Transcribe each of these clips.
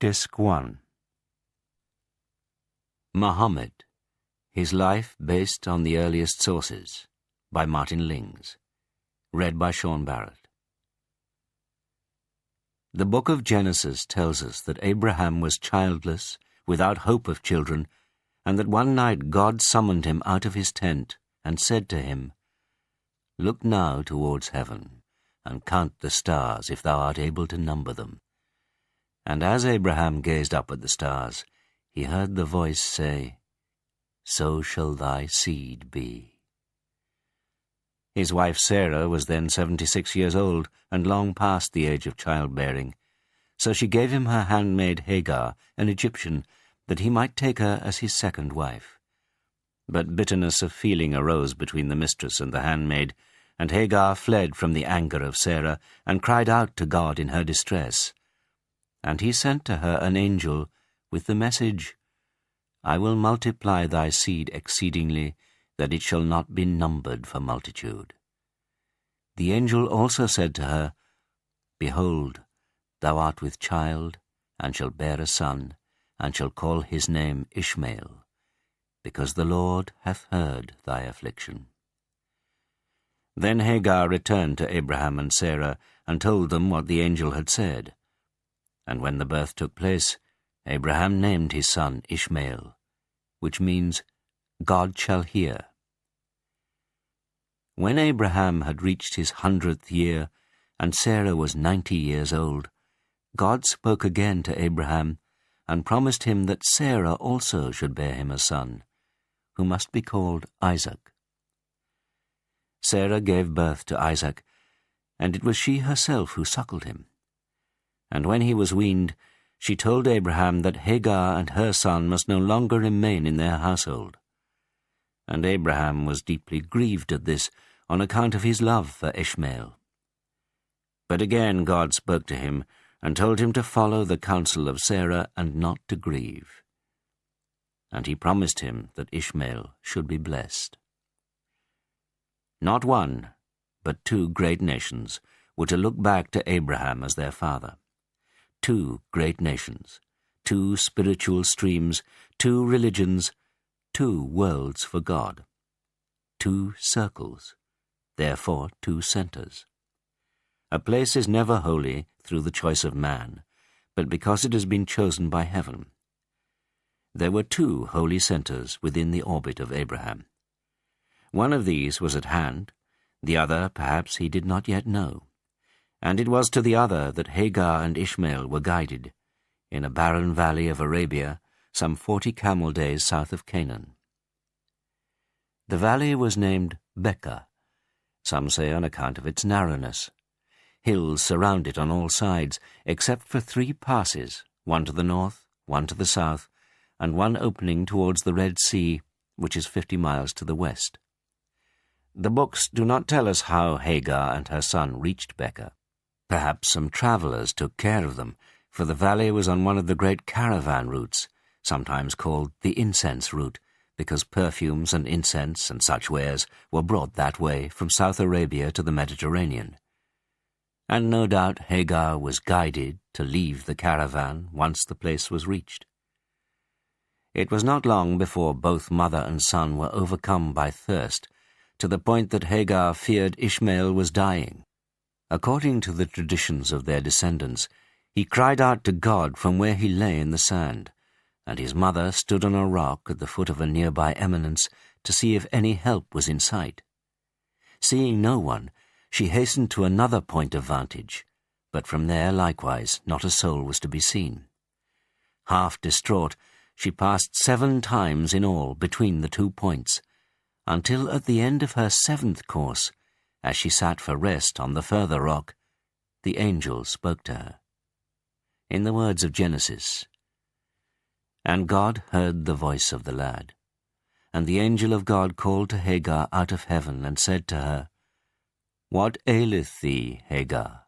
Disc 1. Muhammad, His Life Based on the Earliest Sources, by Martin Lings. Read by Sean Barrett. The book of Genesis tells us that Abraham was childless, without hope of children, and that one night God summoned him out of his tent and said to him, "Look now towards heaven, and count the stars if thou art able to number them." And as Abraham gazed up at the stars, he heard the voice say, "So shall thy seed be." His wife Sarah was then 76 years old and long past the age of childbearing, so she gave him her handmaid Hagar, an Egyptian, that he might take her as his second wife. But bitterness of feeling arose between the mistress and the handmaid, and Hagar fled from the anger of Sarah and cried out to God in her distress. And he sent to her an angel with the message, "I will multiply thy seed exceedingly, that it shall not be numbered for multitude." The angel also said to her, "Behold, thou art with child, and shalt bear a son, and shall call his name Ishmael, because the Lord hath heard thy affliction." Then Hagar returned to Abraham and Sarah, and told them what the angel had said. And when the birth took place, Abraham named his son Ishmael, which means, "God shall hear." When Abraham had reached his 100th year, and Sarah was 90 years old, God spoke again to Abraham, and promised him that Sarah also should bear him a son, who must be called Isaac. Sarah gave birth to Isaac, and it was she herself who suckled him. And when he was weaned, she told Abraham that Hagar and her son must no longer remain in their household. And Abraham was deeply grieved at this on account of his love for Ishmael. But again God spoke to him and told him to follow the counsel of Sarah and not to grieve. And he promised him that Ishmael should be blessed. Not one, but two great nations were to look back to Abraham as their father. Two great nations, two spiritual streams, two religions, two worlds for God. Two circles, therefore two centers. A place is never holy through the choice of man, but because it has been chosen by heaven. There were two holy centers within the orbit of Abraham. One of these was at hand, the other perhaps he did not yet know. And it was to the other that Hagar and Ishmael were guided, in a barren valley of Arabia, some 40 camel days south of Canaan. The valley was named Becca, some say on account of its narrowness. Hills surround it on all sides, except for 3 passes, one to the north, one to the south, and one opening towards the Red Sea, which is 50 miles to the west. The books do not tell us how Hagar and her son reached Becca. Perhaps some travellers took care of them, for the valley was on one of the great caravan routes, sometimes called the incense route, because perfumes and incense and such wares were brought that way from South Arabia to the Mediterranean. And no doubt Hagar was guided to leave the caravan once the place was reached. It was not long before both mother and son were overcome by thirst, to the point that Hagar feared Ishmael was dying. According to the traditions of their descendants, he cried out to God from where he lay in the sand, and his mother stood on a rock at the foot of a nearby eminence to see if any help was in sight. Seeing no one, she hastened to another point of vantage, but from there likewise not a soul was to be seen. Half distraught, she passed 7 times in all between the 2 points, until at the end of her 7th course, as she sat for rest on the further rock, the angel spoke to her. In the words of Genesis, "And God heard the voice of the lad. And the angel of God called to Hagar out of heaven, and said to her, What aileth thee, Hagar?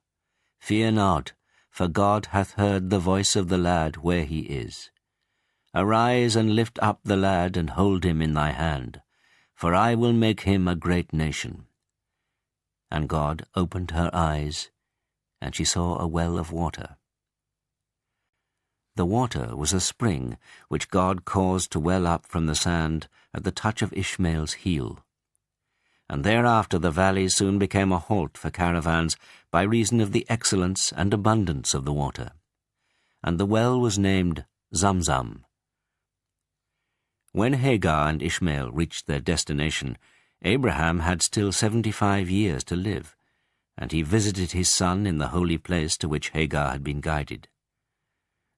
Fear not, for God hath heard the voice of the lad where he is. Arise and lift up the lad, and hold him in thy hand, for I will make him a great nation. And God opened her eyes, and she saw a well of water. The water was a spring which God caused to well up from the sand at the touch of Ishmael's heel. And thereafter the valley soon became a halt for caravans by reason of the excellence and abundance of the water. And the well was named Zamzam. When Hagar and Ishmael reached their destination, Abraham had still 75 years to live, and he visited his son in the holy place to which Hagar had been guided.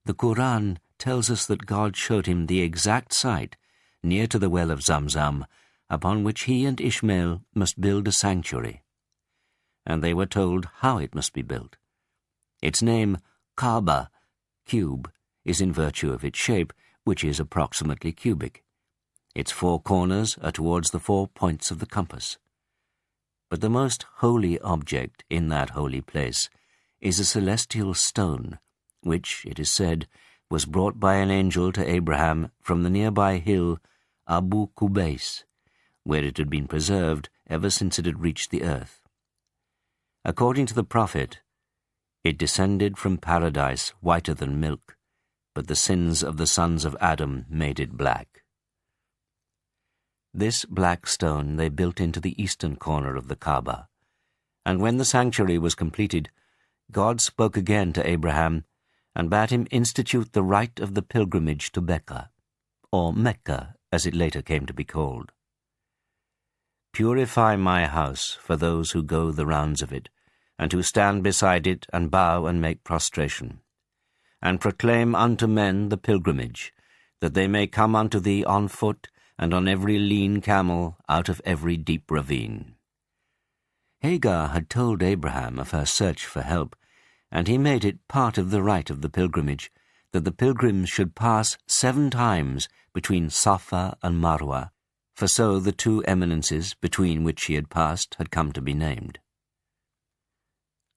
The Quran tells us that God showed him the exact site near to the well of Zamzam, upon which he and Ishmael must build a sanctuary. And they were told how it must be built. Its name, Kaaba, cube, is in virtue of its shape, which is approximately cubic. Its 4 corners are towards the 4 points of the compass. But the most holy object in that holy place is a celestial stone, which, it is said, was brought by an angel to Abraham from the nearby hill Abu Qubais, where it had been preserved ever since it had reached the earth. According to the prophet, it descended from paradise whiter than milk, but the sins of the sons of Adam made it black. This black stone they built into the eastern corner of the Kaaba, and when the sanctuary was completed, God spoke again to Abraham and bade him institute the rite of the pilgrimage to Mecca, or Mecca as it later came to be called. Purify my house for those who go the rounds of it, and who stand beside it and bow and make prostration, and proclaim unto men the pilgrimage, that they may come unto thee on foot and on every lean camel out of every deep ravine. Hagar had told Abraham of her search for help, and he made it part of the rite of the pilgrimage that the pilgrims should pass 7 times between Safa and Marwa, for so the 2 eminences between which he had passed had come to be named.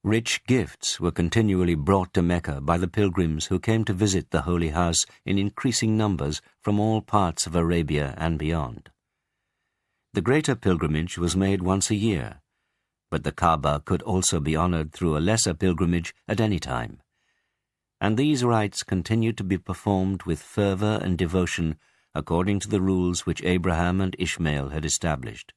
Rich gifts were continually brought to Mecca by the pilgrims who came to visit the holy house in increasing numbers from all parts of Arabia and beyond. The greater pilgrimage was made once a year, but the Kaaba could also be honored through a lesser pilgrimage at any time, and these rites continued to be performed with fervor and devotion according to the rules which Abraham and Ishmael had established.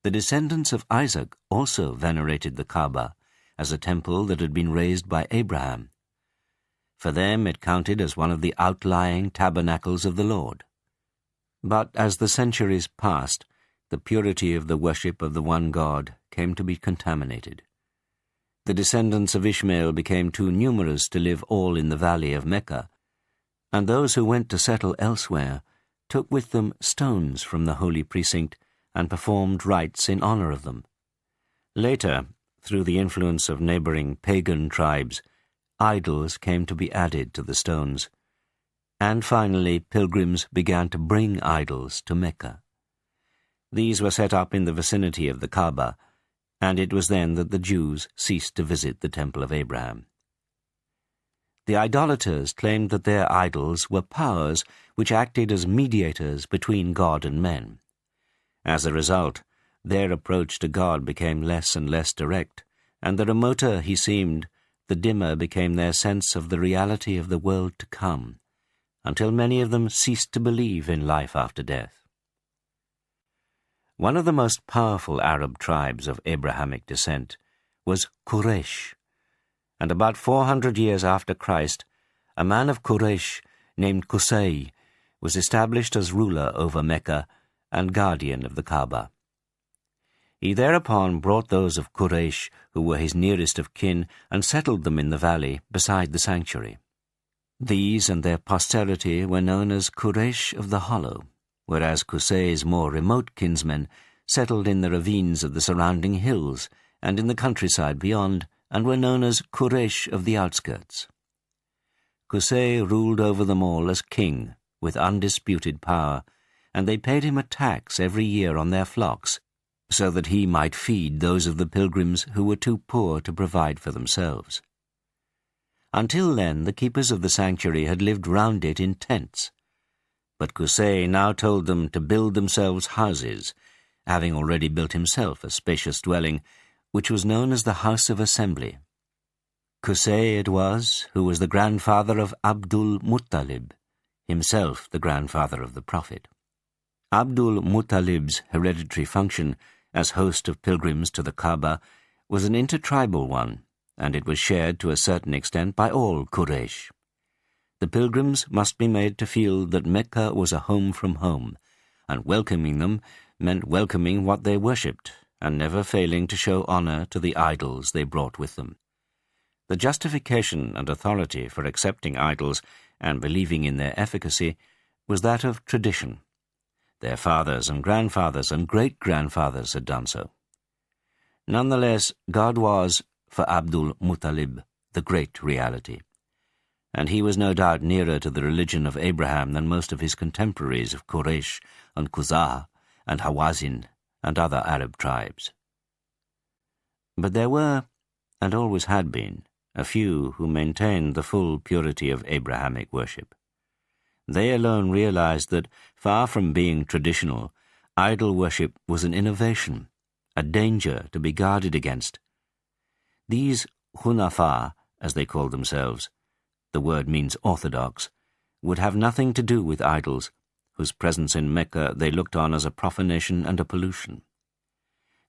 The descendants of Isaac also venerated the Kaaba as a temple that had been raised by Abraham. For them it counted as one of the outlying tabernacles of the Lord. But as the centuries passed, the purity of the worship of the one God came to be contaminated. The descendants of Ishmael became too numerous to live all in the valley of Mecca, and those who went to settle elsewhere took with them stones from the holy precinct and performed rites in honor of them. Later, through the influence of neighboring pagan tribes, idols came to be added to the stones, and finally pilgrims began to bring idols to Mecca. These were set up in the vicinity of the Kaaba, and it was then that the Jews ceased to visit the Temple of Abraham. The idolaters claimed that their idols were powers which acted as mediators between God and men. As a result, their approach to God became less and less direct, and the remoter he seemed, the dimmer became their sense of the reality of the world to come, until many of them ceased to believe in life after death. One of the most powerful Arab tribes of Abrahamic descent was Quraysh, and about 400 years after Christ, a man of Quraysh named Qusay was established as ruler over Mecca and guardian of the Kaaba. He thereupon brought those of Quraysh who were his nearest of kin and settled them in the valley beside the sanctuary. These and their posterity were known as Quraysh of the Hollow, whereas Qusay's more remote kinsmen settled in the ravines of the surrounding hills and in the countryside beyond, and were known as Quraysh of the outskirts. Qusay ruled over them all as king, with undisputed power, and they paid him a tax every year on their flocks, so that he might feed those of the pilgrims who were too poor to provide for themselves. Until then, the keepers of the sanctuary had lived round it in tents, but Qusay now told them to build themselves houses, having already built himself a spacious dwelling, which was known as the House of Assembly. Qusay it was who was the grandfather of Abdul Muttalib, himself the grandfather of the Prophet. Abdul Muttalib's hereditary function as host of pilgrims to the Kaaba was an intertribal one, and it was shared to a certain extent by all Quraysh. The pilgrims must be made to feel that Mecca was a home from home, and welcoming them meant welcoming what they worshipped, and never failing to show honor to the idols they brought with them. The justification and authority for accepting idols and believing in their efficacy was that of tradition. Their fathers and grandfathers and great-grandfathers had done so. Nonetheless, God was, for Abdul Muttalib, the great reality, and he was no doubt nearer to the religion of Abraham than most of his contemporaries of Quraysh and Khuzah and Hawazin and other Arab tribes. But there were, and always had been, a few who maintained the full purity of Abrahamic worship. They alone realized that, far from being traditional, idol worship was an innovation, a danger to be guarded against. These Hunafa, as they called themselves, the word means orthodox, would have nothing to do with idols, whose presence in Mecca they looked on as a profanation and a pollution.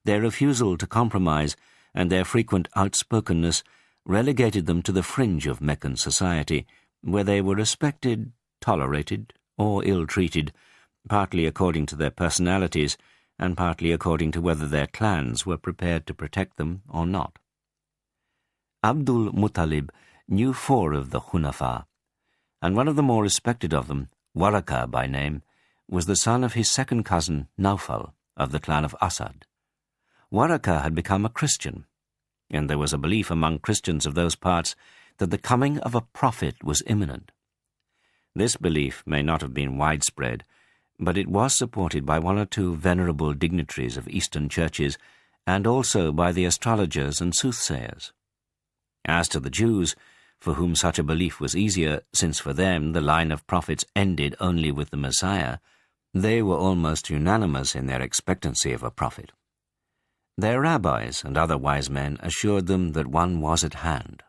Their refusal to compromise and their frequent outspokenness relegated them to the fringe of Meccan society, where they were respected, tolerated, or ill-treated, partly according to their personalities and partly according to whether their clans were prepared to protect them or not. Abdul Muttalib knew 4 of the Hunafa, and one of the more respected of them, Waraka by name, was the son of his second cousin Naufal of the clan of Asad. Waraka had become a Christian, and there was a belief among Christians of those parts that the coming of a prophet was imminent. This belief may not have been widespread, but it was supported by 1 or 2 venerable dignitaries of Eastern churches and also by the astrologers and soothsayers. As to the Jews, for whom such a belief was easier, since for them the line of prophets ended only with the Messiah, they were almost unanimous in their expectancy of a prophet. Their rabbis and other wise men assured them that one was at hand.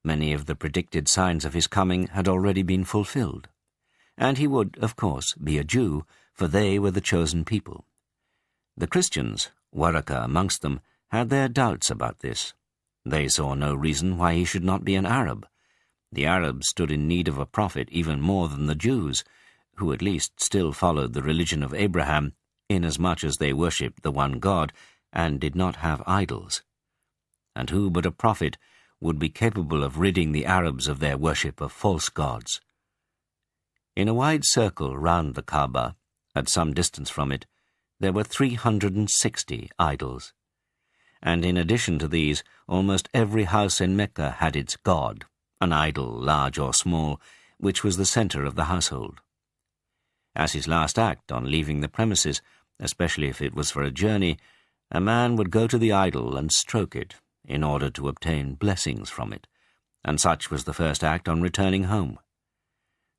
Many of the predicted signs of his coming had already been fulfilled, and he would, of course, be a Jew, for they were the chosen people. The Christians, Waraka amongst them, had their doubts about this. They saw no reason why he should not be an Arab. The Arabs stood in need of a prophet even more than the Jews, who at least still followed the religion of Abraham, inasmuch as they worshipped the one God and did not have idols. And who but a prophet would be capable of ridding the Arabs of their worship of false gods? In a wide circle round the Kaaba, at some distance from it, there were 360 idols. And in addition to these, almost every house in Mecca had its god, an idol, large or small, which was the center of the household. As his last act on leaving the premises, especially if it was for a journey, a man would go to the idol and stroke it, in order to obtain blessings from it, and such was the first act on returning home.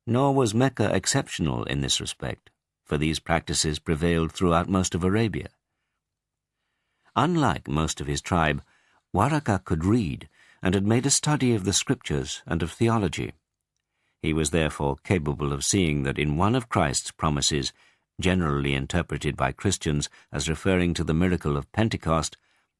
Nor was Mecca exceptional in this respect, for these practices prevailed throughout most of Arabia. Unlike most of his tribe, Waraka could read and had made a study of the scriptures and of theology. He was therefore capable of seeing that in one of Christ's promises, generally interpreted by Christians as referring to the miracle of Pentecost,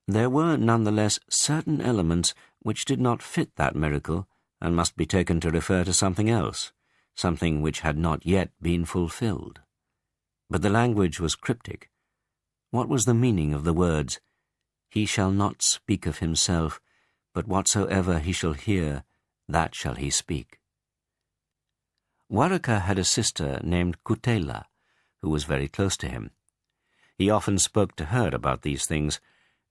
there were nonetheless certain elements which did not fit that miracle and must be taken to refer to something else, something which had not yet been fulfilled. But the language was cryptic. What was the meaning of the words, "He shall not speak of himself, but whatsoever he shall hear, that shall he speak"? Waraka had a sister named Qutayla, who was very close to him. He often spoke to her about these things,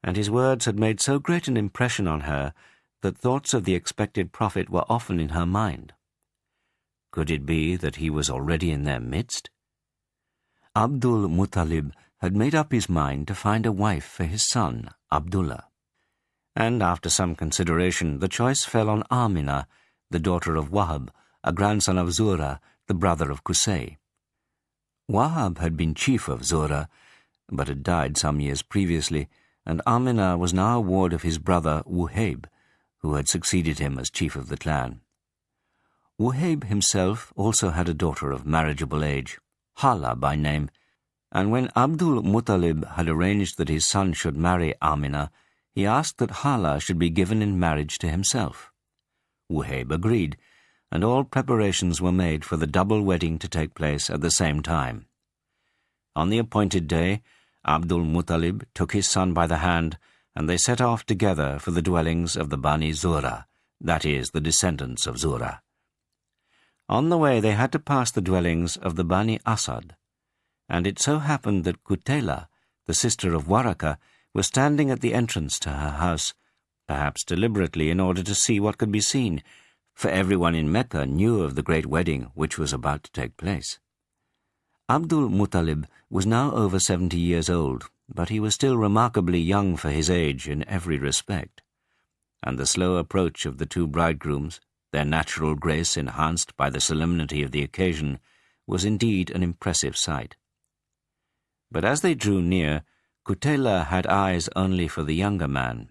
and his words had made so great an impression on her that thoughts of the expected prophet were often in her mind. Could it be that he was already in their midst? Abdul Muttalib had made up his mind to find a wife for his son, Abdullah, and after some consideration the choice fell on Amina, the daughter of Wahab, a grandson of Zura, the brother of Qusay. Wahab had been chief of Zura, but had died some years previously, and Amina was now a ward of his brother Wuhayb, who had succeeded him as chief of the clan. Wuhayb himself also had a daughter of marriageable age, Hala by name, and when Abdul Muttalib had arranged that his son should marry Amina, he asked that Hala should be given in marriage to himself. Wuhayb agreed, and all preparations were made for the double wedding to take place at the same time. On the appointed day, Abdul Muttalib took his son by the hand, and they set off together for the dwellings of the Bani Zura, that is, the descendants of Zura. On the way they had to pass the dwellings of the Bani Asad, and it so happened that Qutayla, the sister of Waraka, was standing at the entrance to her house, perhaps deliberately in order to see what could be seen, for everyone in Mecca knew of the great wedding which was about to take place. Abdul Muttalib was now over 70 years old, but he was still remarkably young for his age in every respect, and the slow approach of the two bridegrooms, their natural grace enhanced by the solemnity of the occasion, was indeed an impressive sight. But as they drew near, Qutayla had eyes only for the younger man.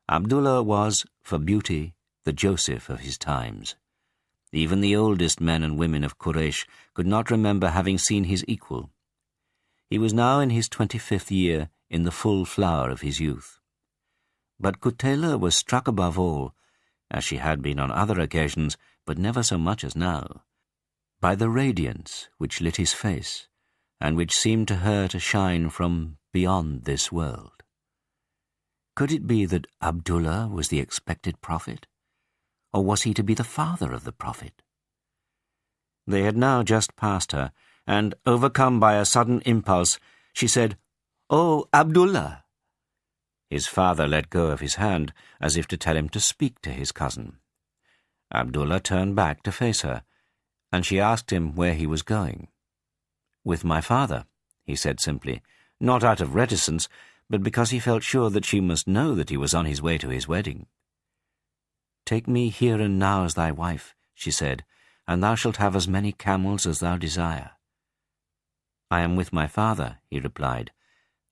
Abdullah was, for beauty, the Joseph of his times. Even the oldest men and women of Quraysh could not remember having seen his equal. He was now in his 25th year, in the full flower of his youth. But Qutayla was struck above all, as she had been on other occasions, but never so much as now, by the radiance which lit his face, and which seemed to her to shine from beyond this world. Could it be that Abdullah was the expected prophet? Or was he to be the father of the prophet? They had now just passed her, and, overcome by a sudden impulse, she said, "Oh, Abdullah!" His father let go of his hand, as if to tell him to speak to his cousin. Abdullah turned back to face her, and she asked him where he was going. "With my father," he said simply, not out of reticence, but because he felt sure that she must know that he was on his way to his wedding. "Take me here and now as thy wife," she said, "and thou shalt have as many camels as thou desire." "I am with my father," he replied.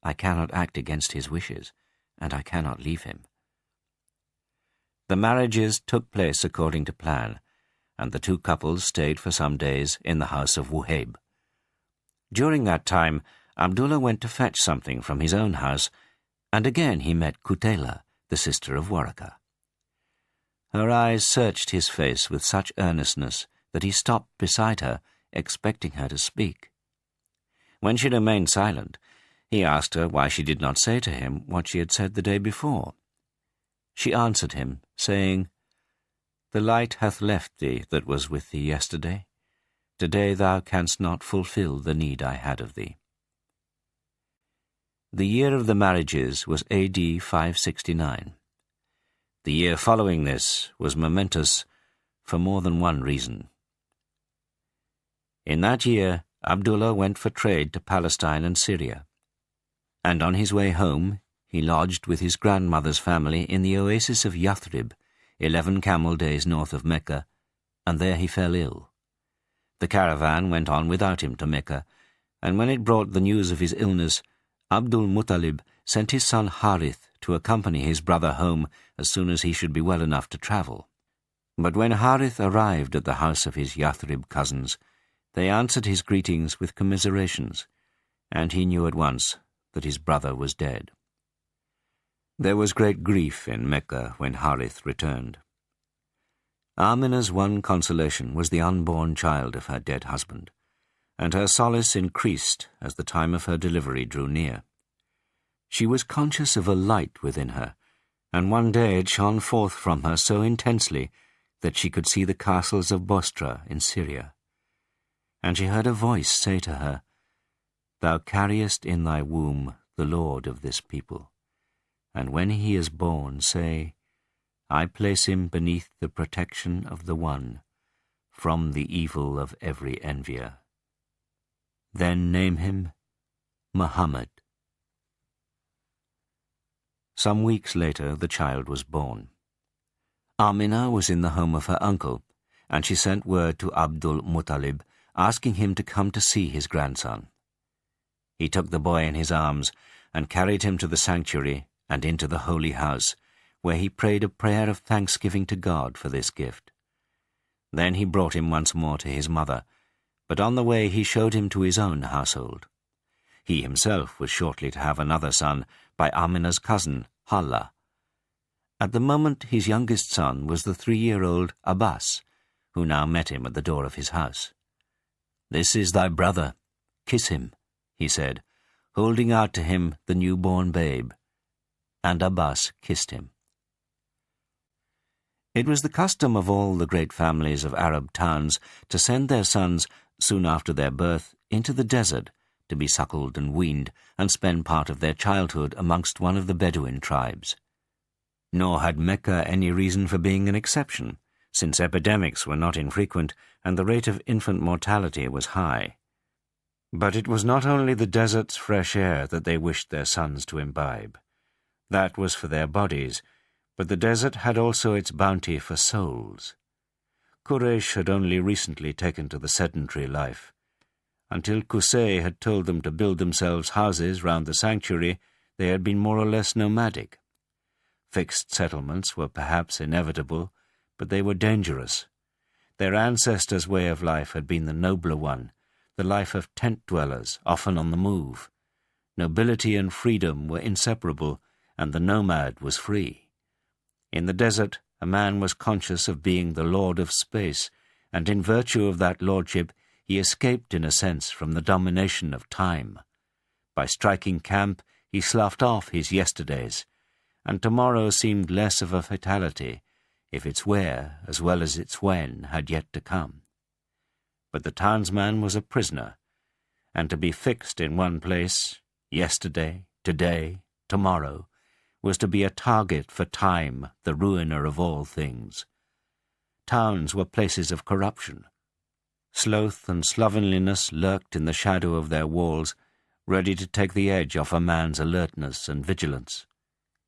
"I cannot act against his wishes, and I cannot leave him." The marriages took place according to plan, and the two couples stayed for some days in the house of Wuhayb. During that time, Abdullah went to fetch something from his own house, and again he met Qutayla, the sister of Waraka. Her eyes searched his face with such earnestness that he stopped beside her, expecting her to speak. When she remained silent, he asked her why she did not say to him what she had said the day before. She answered him, saying, "The light hath left thee that was with thee yesterday. Today thou canst not fulfill the need I had of thee." The year of the marriages was AD 569. The year following this was momentous for more than one reason. In that year, Abdullah went for trade to Palestine and Syria, and on his way home he lodged with his grandmother's family in the oasis of Yathrib, 11 camel days north of Mecca, and there he fell ill. The caravan went on without him to Mecca, and when it brought the news of his illness, Abdul Muttalib sent his son Harith to accompany his brother home as soon as he should be well enough to travel. But when Harith arrived at the house of his Yathrib cousins, they answered his greetings with commiserations, and he knew at once that his brother was dead. There was great grief in Mecca when Harith returned. Amina's one consolation was the unborn child of her dead husband, and her solace increased as the time of her delivery drew near. She was conscious of a light within her, and one day it shone forth from her so intensely that she could see the castles of Bostra in Syria. And she heard a voice say to her, "Thou carriest in thy womb the Lord of this people, and when he is born, say, I place him beneath the protection of the One, from the evil of every envier. Then name him Muhammad." Some weeks later, the child was born. Amina was in the home of her uncle, and she sent word to Abdul Muttalib, asking him to come to see his grandson. He took the boy in his arms and carried him to the sanctuary and into the holy house, where he prayed a prayer of thanksgiving to God for this gift. Then he brought him once more to his mother, but on the way he showed him to his own household. He himself was shortly to have another son by Amina's cousin, Hala. At the moment his youngest son was the 3-year-old Abbas, who now met him at the door of his house. "This is thy brother. Kiss him," he said, holding out to him the newborn babe. And Abbas kissed him. It was the custom of all the great families of Arab towns to send their sons, soon after their birth, into the desert to be suckled and weaned and spend part of their childhood amongst one of the Bedouin tribes. Nor had Mecca any reason for being an exception, since epidemics were not infrequent and the rate of infant mortality was high. But it was not only the desert's fresh air that they wished their sons to imbibe. That was for their bodies, but the desert had also its bounty for souls. Quraysh had only recently taken to the sedentary life. Until Qusay had told them to build themselves houses round the sanctuary, they had been more or less nomadic. Fixed settlements were perhaps inevitable, but they were dangerous. Their ancestors' way of life had been the nobler one, the life of tent-dwellers, often on the move. Nobility and freedom were inseparable, and the nomad was free. In the desert, a man was conscious of being the lord of space, and in virtue of that lordship he escaped in a sense from the domination of time. By striking camp he sloughed off his yesterdays, and tomorrow seemed less of a fatality, if its where as well as its when had yet to come. But the townsman was a prisoner, and to be fixed in one place, yesterday, today, tomorrow, was to be a target for time, the ruiner of all things. Towns were places of corruption. Sloth and slovenliness lurked in the shadow of their walls, ready to take the edge off a man's alertness and vigilance.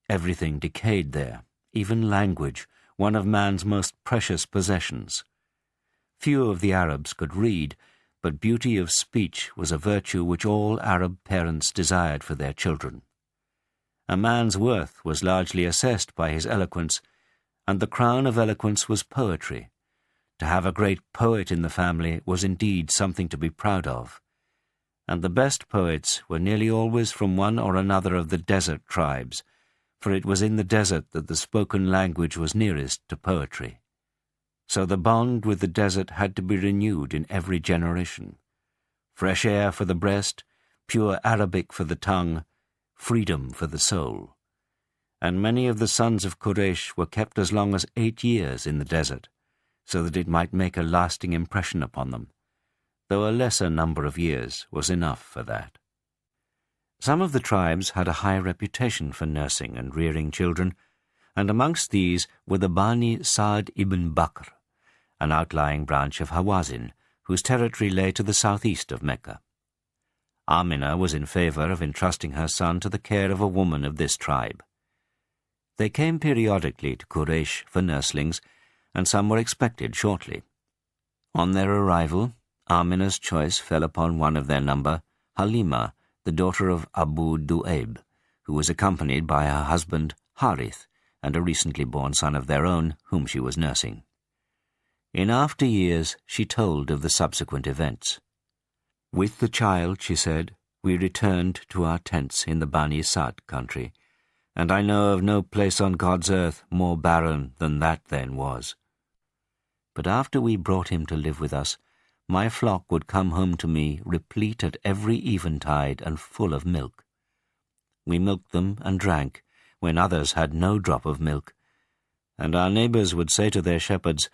Everything decayed there, even language, one of man's most precious possessions. Few of the Arabs could read, but beauty of speech was a virtue which all Arab parents desired for their children. A man's worth was largely assessed by his eloquence, and the crown of eloquence was poetry. To have a great poet in the family was indeed something to be proud of. And the best poets were nearly always from one or another of the desert tribes, for it was in the desert that the spoken language was nearest to poetry. So the bond with the desert had to be renewed in every generation. Fresh air for the breast, pure Arabic for the tongue, freedom for the soul. And many of the sons of Quraysh were kept as long as 8 years in the desert, so that it might make a lasting impression upon them, though a lesser number of years was enough for that. Some of the tribes had a high reputation for nursing and rearing children, and amongst these were the Bani Sa'd ibn Bakr, an outlying branch of Hawazin, whose territory lay to the southeast of Mecca. Amina was in favor of entrusting her son to the care of a woman of this tribe. They came periodically to Quraysh for nurslings, and some were expected shortly. On their arrival, Amina's choice fell upon one of their number, Halima, the daughter of Abu Du'aib, who was accompanied by her husband Harith and a recently born son of their own, whom she was nursing. In after years she told of the subsequent events. "With the child," she said, "we returned to our tents in the Bani Sa'd country, and I know of no place on God's earth more barren than that then was. But after we brought him to live with us, my flock would come home to me replete at every eventide and full of milk. We milked them and drank, when others had no drop of milk, and our neighbours would say to their shepherds,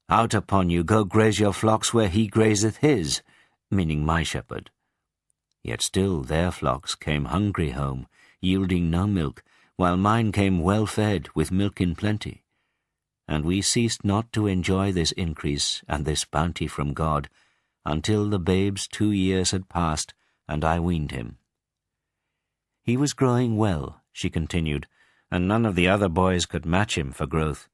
'Out upon you, go graze your flocks where he grazeth his,' meaning my shepherd. Yet still their flocks came hungry home, yielding no milk, while mine came well-fed, with milk in plenty. And we ceased not to enjoy this increase and this bounty from God, until the babe's 2 years had passed, and I weaned him. He was growing well," she continued, "and none of the other boys could match him for growth.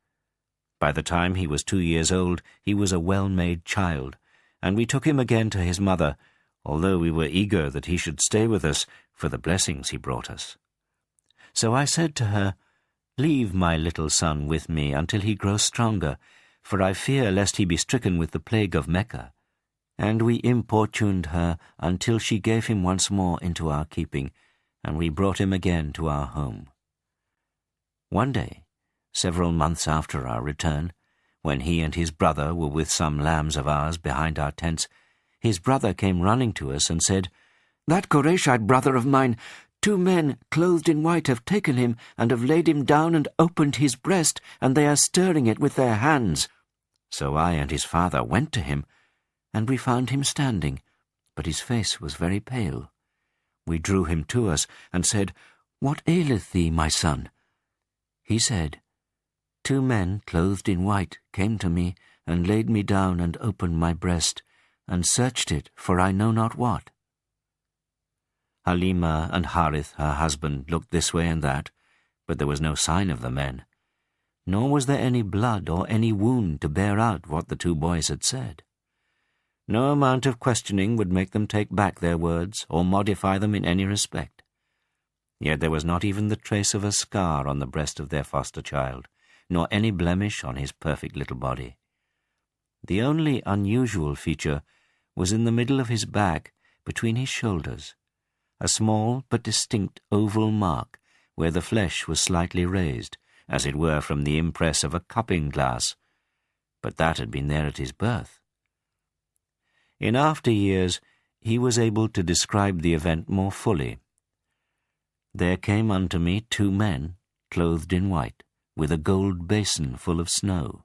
By the time he was 2 years old, he was a well-made child, and we took him again to his mother, although we were eager that he should stay with us for the blessings he brought us. So I said to her, Leave my little son with me until he grows stronger, for I fear lest he be stricken with the plague of Mecca. And we importuned her until she gave him once more into our keeping, and we brought him again to our home. One day, several months after our return, when he and his brother were with some lambs of ours behind our tents, his brother came running to us and said, "That Qurayshite brother of mine, 2 men clothed in white have taken him and have laid him down and opened his breast, and they are stirring it with their hands." So I and his father went to him, and we found him standing, but his face was very pale. We drew him to us and said, "What aileth thee, my son?" He said, "2 men clothed in white came to me and laid me down and opened my breast, and searched it for I know not what." Halima and Harith, her husband, looked this way and that, but there was no sign of the men, nor was there any blood or any wound to bear out what the 2 boys had said. No amount of questioning would make them take back their words or modify them in any respect. Yet there was not even the trace of a scar on the breast of their foster child, nor any blemish on his perfect little body. The only unusual feature was in the middle of his back, between his shoulders, a small but distinct oval mark where the flesh was slightly raised, as it were from the impress of a cupping glass, but that had been there at his birth. In after years he was able to describe the event more fully. "There came unto me 2 men, clothed in white, with a gold basin full of snow.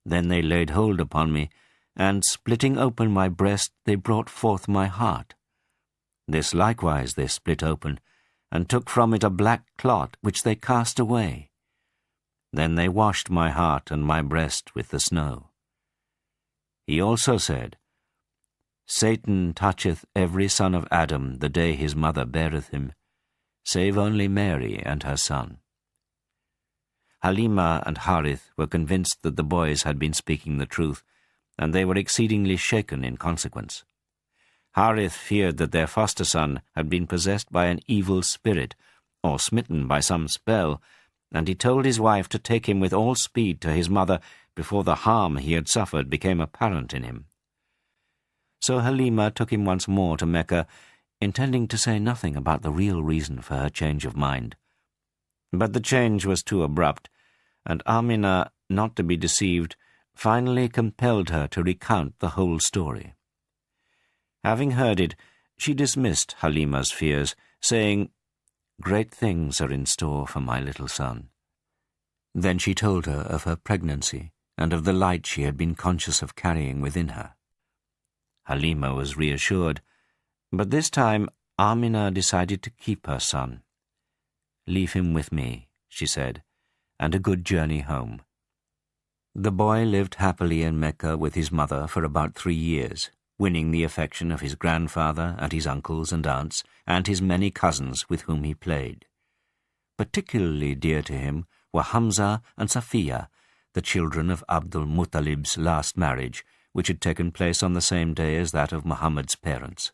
Then they laid hold upon me, and splitting open my breast, they brought forth my heart. This likewise they split open, and took from it a black clot, which they cast away. Then they washed my heart and my breast with the snow." He also said, "Satan toucheth every son of Adam the day his mother beareth him, save only Mary and her son." Halima and Harith were convinced that the boys had been speaking the truth, and they were exceedingly shaken in consequence. Harith feared that their foster son had been possessed by an evil spirit, or smitten by some spell, and he told his wife to take him with all speed to his mother before the harm he had suffered became apparent in him. So Halima took him once more to Mecca, intending to say nothing about the real reason for her change of mind. But the change was too abrupt, and Amina, not to be deceived, finally compelled her to recount the whole story. Having heard it, she dismissed Halima's fears, saying, "Great things are in store for my little son." Then she told her of her pregnancy and of the light she had been conscious of carrying within her. Halima was reassured, but this time Amina decided to keep her son. "Leave him with me," she said, "and a good journey home." The boy lived happily in Mecca with his mother for about 3 years, winning the affection of his grandfather and his uncles and aunts and his many cousins with whom he played. Particularly dear to him were Hamza and Safiya, the children of Abdul Muttalib's last marriage, which had taken place on the same day as that of Muhammad's parents.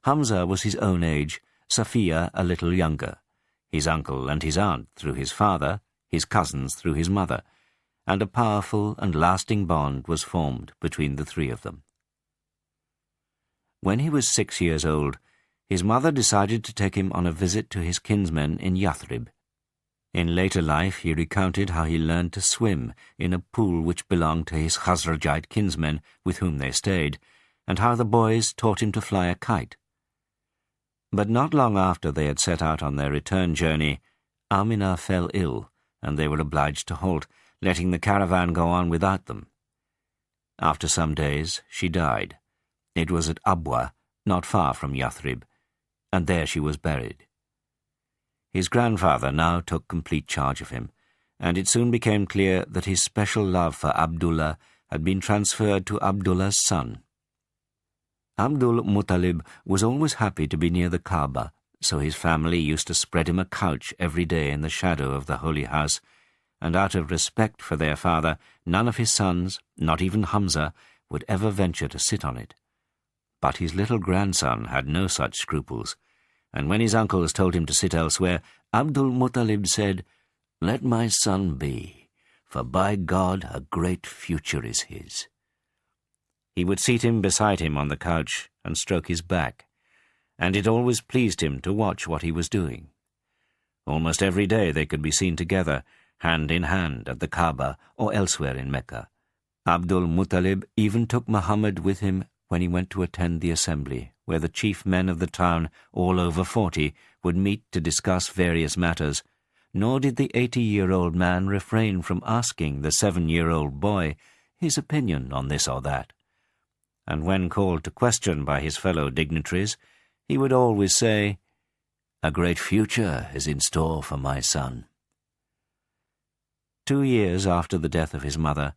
Hamza was his own age, Safiya a little younger, his uncle and his aunt through his father, his cousins through his mother, and a powerful and lasting bond was formed between the 3 of them. When he was 6 years old, his mother decided to take him on a visit to his kinsmen in Yathrib. In later life he recounted how he learned to swim in a pool which belonged to his Khazrajite kinsmen with whom they stayed, and how the boys taught him to fly a kite. But not long after they had set out on their return journey, Amina fell ill, and they were obliged to halt, letting the caravan go on without them. After some days she died. It was at Abwa, not far from Yathrib, and there she was buried. His grandfather now took complete charge of him, and it soon became clear that his special love for Abdullah had been transferred to Abdullah's son. Abdul Muttalib was always happy to be near the Kaaba, so his family used to spread him a couch every day in the shadow of the holy house, and out of respect for their father, none of his sons, not even Hamza, would ever venture to sit on it. But his little grandson had no such scruples, and when his uncles told him to sit elsewhere, Abdul Muttalib said, Let my son be, for by God a great future is his." He would seat him beside him on the couch and stroke his back, and it always pleased him to watch what he was doing. Almost every day they could be seen together, hand in hand, at the Kaaba or elsewhere in Mecca. Abdul Muttalib even took Muhammad with him when he went to attend the assembly, where the chief men of the town, all over 40, would meet to discuss various matters, nor did the 80-year-old man refrain from asking the 7-year-old boy his opinion on this or that. And when called to question by his fellow dignitaries, he would always say, "A great future is in store for my son." 2 years after the death of his mother,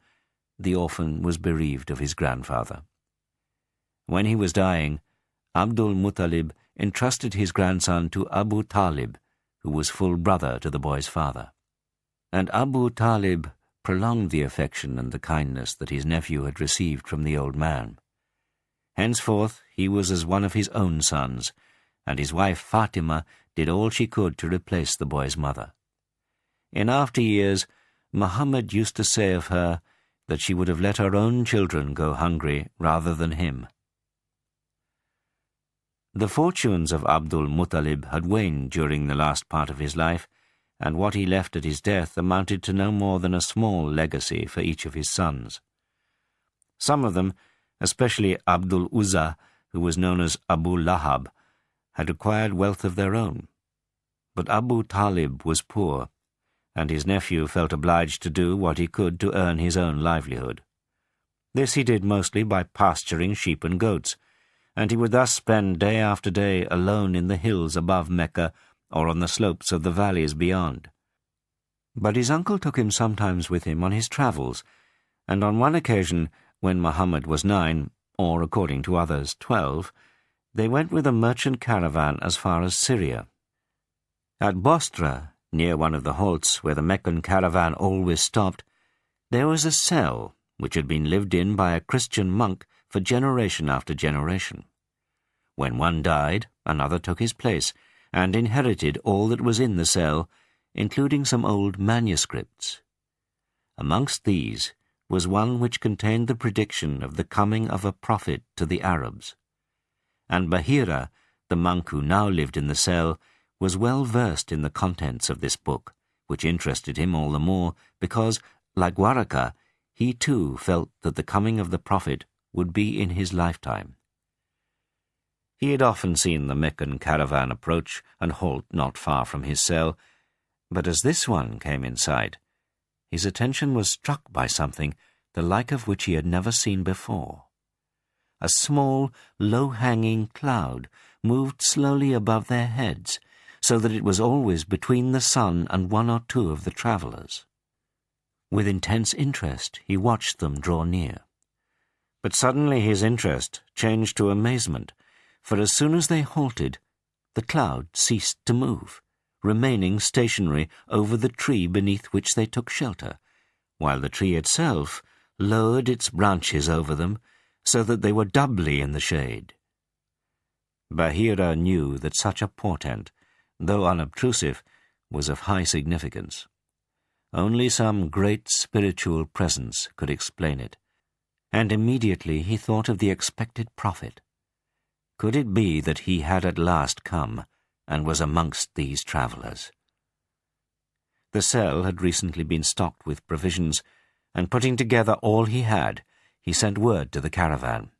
the orphan was bereaved of his grandfather. When he was dying, Abdul Muttalib entrusted his grandson to Abu Talib, who was full brother to the boy's father. And Abu Talib prolonged the affection and the kindness that his nephew had received from the old man. Henceforth he was as one of his own sons, and his wife Fatima did all she could to replace the boy's mother. In after years, Muhammad used to say of her that she would have let her own children go hungry rather than him. The fortunes of Abdul Muttalib had waned during the last part of his life, and what he left at his death amounted to no more than a small legacy for each of his sons. Some of them, especially Abdul Uzza, who was known as Abu Lahab, had acquired wealth of their own. But Abu Talib was poor, and his nephew felt obliged to do what he could to earn his own livelihood. This he did mostly by pasturing sheep and goats, and he would thus spend day after day alone in the hills above Mecca or on the slopes of the valleys beyond. But his uncle took him sometimes with him on his travels, and on one occasion, when Muhammad was 9, or according to others 12, they went with a merchant caravan as far as Syria. At Bostra, near one of the halts where the Meccan caravan always stopped, there was a cell which had been lived in by a Christian monk for generation after generation. When one died, another took his place and inherited all that was in the cell, including some old manuscripts. Amongst these was one which contained the prediction of the coming of a prophet to the Arabs. And Bahira, the monk who now lived in the cell, was well versed in the contents of this book, which interested him all the more because, like Waraka, he too felt that the coming of the prophet would be in his lifetime. He had often seen the Meccan caravan approach and halt not far from his cell, but as this one came in sight, his attention was struck by something the like of which he had never seen before. A small, low-hanging cloud moved slowly above their heads, so that it was always between the sun and one or two of the travellers. With intense interest he watched them draw near. But suddenly his interest changed to amazement, for as soon as they halted, the cloud ceased to move, remaining stationary over the tree beneath which they took shelter, while the tree itself lowered its branches over them so that they were doubly in the shade. Bahira knew that such a portent, though unobtrusive, was of high significance. Only some great spiritual presence could explain it, and immediately he thought of the expected prophet. Could it be that he had at last come and was amongst these travellers? The cell had recently been stocked with provisions, and putting together all he had, he sent word to the caravan.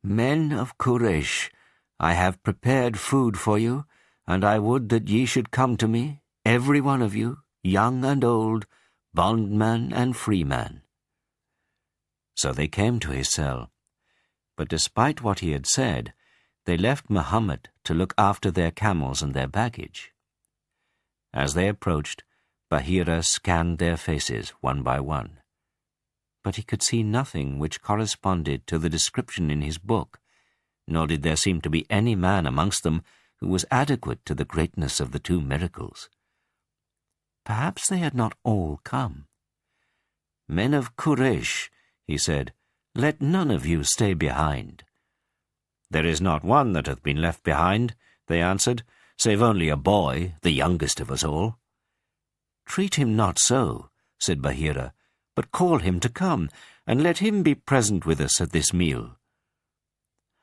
"Men of Quraysh, I have prepared food for you, and I would that ye should come to me, every one of you, young and old, bondman and freeman." So they came to his cell, but despite what he had said, they left Muhammad to look after their camels and their baggage. As they approached, Bahira scanned their faces one by one. But he could see nothing which corresponded to the description in his book, nor did there seem to be any man amongst them who was adequate to the greatness of the 2 miracles. Perhaps they had not all come. "Men of Quraysh," he said, "let none of you stay behind." "There is not one that hath been left behind," they answered, "save only a boy, the youngest of us all." "Treat him not so," said Bahira, "but call him to come, and let him be present with us at this meal."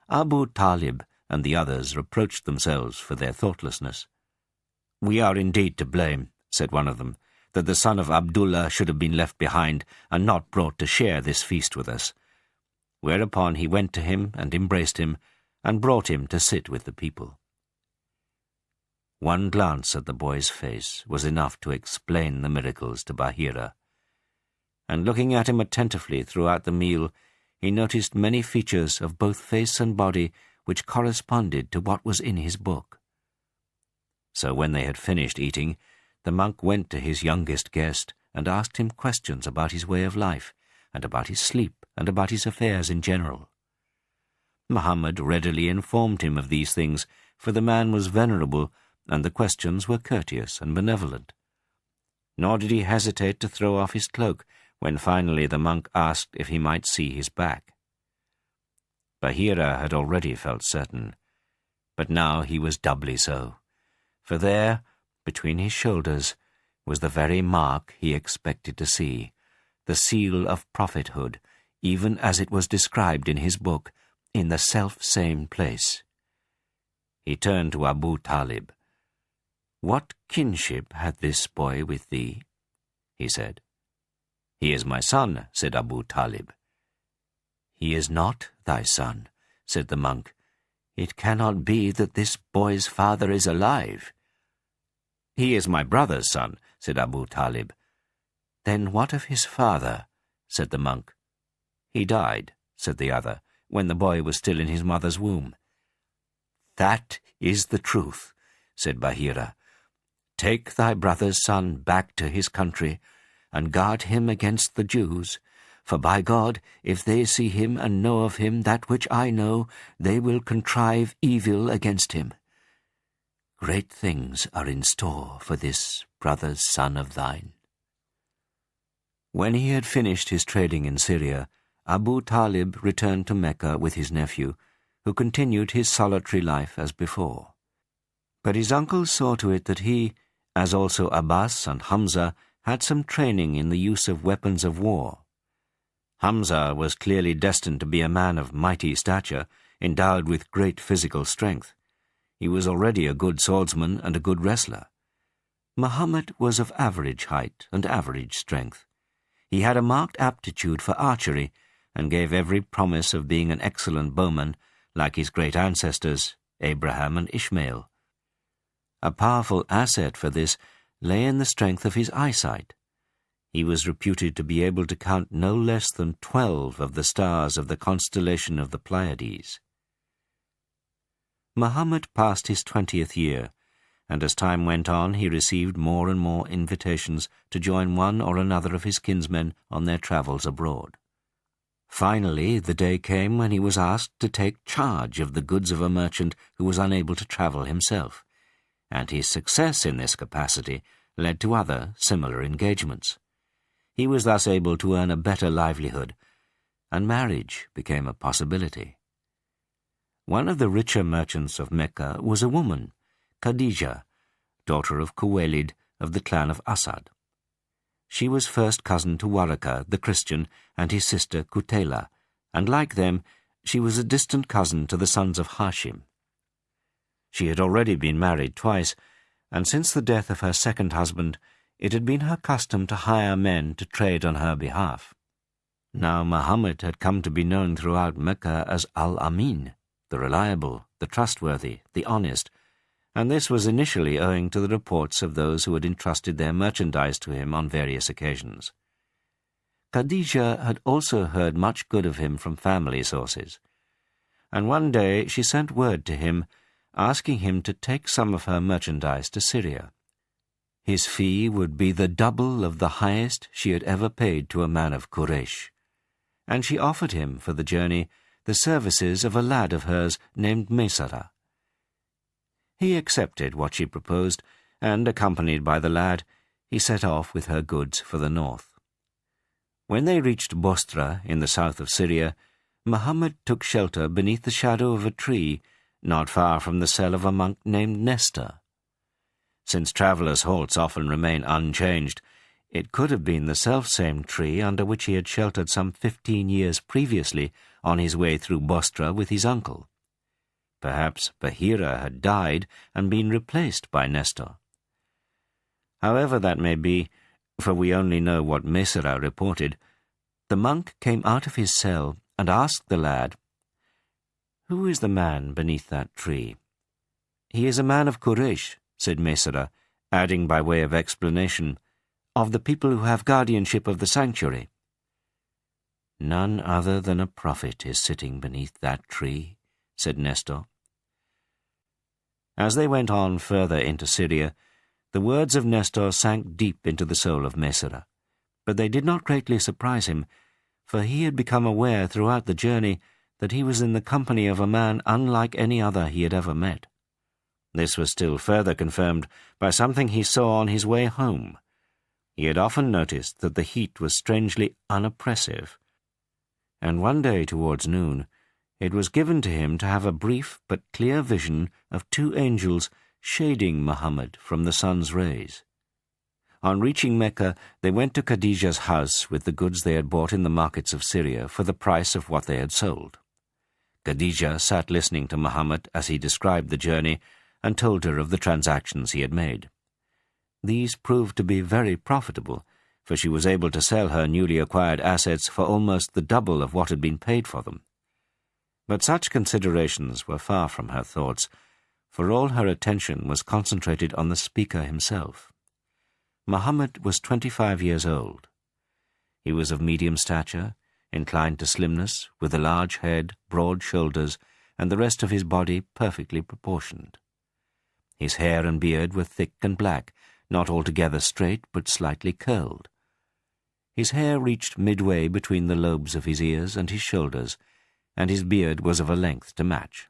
Abu Talib and the others reproached themselves for their thoughtlessness. "We are indeed to blame," said one of them, "that the son of Abdullah should have been left behind and not brought to share this feast with us." Whereupon he went to him and embraced him, and brought him to sit with the people. One glance at the boy's face was enough to explain the miracles to Bahira, and looking at him attentively throughout the meal, he noticed many features of both face and body which corresponded to what was in his book. So when they had finished eating, the monk went to his youngest guest and asked him questions about his way of life, and about his sleep, and about his affairs in general. Muhammad readily informed him of these things, for the man was venerable, and the questions were courteous and benevolent. Nor did he hesitate to throw off his cloak when finally the monk asked if he might see his back. Bahira had already felt certain, but now he was doubly so, for there, between his shoulders, was the very mark he expected to see, the seal of prophethood, even as it was described in his book, in the self-same place. He turned to Abu Talib. "What kinship hath this boy with thee?" he said. "He is my son," said Abu Talib. "He is not thy son," said the monk. "It cannot be that this boy's father is alive." "He is my brother's son," said Abu Talib. "Then what of his father?" said the monk. "He died," said the other, "when the boy was still in his mother's womb." "That is the truth," said Bahira. "Take thy brother's son back to his country, and guard him against the Jews, for by God, if they see him and know of him that which I know, they will contrive evil against him. Great things are in store for this brother's son of thine." When he had finished his trading in Syria, Abu Talib returned to Mecca with his nephew, who continued his solitary life as before. But his uncle saw to it that he, as also Abbas and Hamza, had some training in the use of weapons of war. Hamza was clearly destined to be a man of mighty stature, endowed with great physical strength. He was already a good swordsman and a good wrestler. Muhammad was of average height and average strength. He had a marked aptitude for archery, and gave every promise of being an excellent bowman, like his great ancestors, Abraham and Ishmael. A powerful asset for this lay in the strength of his eyesight. He was reputed to be able to count no less than 12 of the stars of the constellation of the Pleiades. Muhammad passed his 20th year, and as time went on he received more and more invitations to join one or another of his kinsmen on their travels abroad. Finally, the day came when he was asked to take charge of the goods of a merchant who was unable to travel himself, and his success in this capacity led to other similar engagements. He was thus able to earn a better livelihood, and marriage became a possibility. One of the richer merchants of Mecca was a woman, Khadijah, daughter of Khuwaylid of the clan of Asad. She was first cousin to Waraka, the Christian, and his sister Kutayla, and like them, she was a distant cousin to the sons of Hashim. She had already been married twice, and since the death of her second husband, it had been her custom to hire men to trade on her behalf. Now Muhammad had come to be known throughout Mecca as Al-Amin, the reliable, the trustworthy, the honest, and this was initially owing to the reports of those who had entrusted their merchandise to him on various occasions. Khadijah had also heard much good of him from family sources, and one day she sent word to him, asking him to take some of her merchandise to Syria. His fee would be the double of the highest she had ever paid to a man of Quraysh, and she offered him for the journey the services of a lad of hers named Maysara. He accepted what she proposed, and, accompanied by the lad, he set off with her goods for the north. When they reached Bostra in the south of Syria, Muhammad took shelter beneath the shadow of a tree not far from the cell of a monk named Nestor. Since travellers' halts often remain unchanged, it could have been the selfsame tree under which he had sheltered some 15 years previously on his way through Bostra with his uncle. Perhaps Bahira had died and been replaced by Nestor. However that may be, for we only know what Mesera reported, the monk came out of his cell and asked the lad, "Who is the man beneath that tree?" "He is a man of Quraysh," said Mesera, adding by way of explanation, "of the people who have guardianship of the sanctuary." "None other than a prophet is sitting beneath that tree," said Nestor. As they went on further into Syria, the words of Nestor sank deep into the soul of Mesera, but they did not greatly surprise him, for he had become aware throughout the journey that he was in the company of a man unlike any other he had ever met. This was still further confirmed by something he saw on his way home. He had often noticed that the heat was strangely unoppressive, and one day towards noon it was given to him to have a brief but clear vision of 2 angels shading Muhammad from the sun's rays. On reaching Mecca, they went to Khadijah's house with the goods they had bought in the markets of Syria for the price of what they had sold. Khadijah sat listening to Muhammad as he described the journey and told her of the transactions he had made. These proved to be very profitable, for she was able to sell her newly acquired assets for almost the double of what had been paid for them. But such considerations were far from her thoughts, for all her attention was concentrated on the speaker himself. Muhammad was 25 years old. He was of medium stature, inclined to slimness, with a large head, broad shoulders, and the rest of his body perfectly proportioned. His hair and beard were thick and black, not altogether straight, but slightly curled. His hair reached midway between the lobes of his ears and his shoulders, and his beard was of a length to match.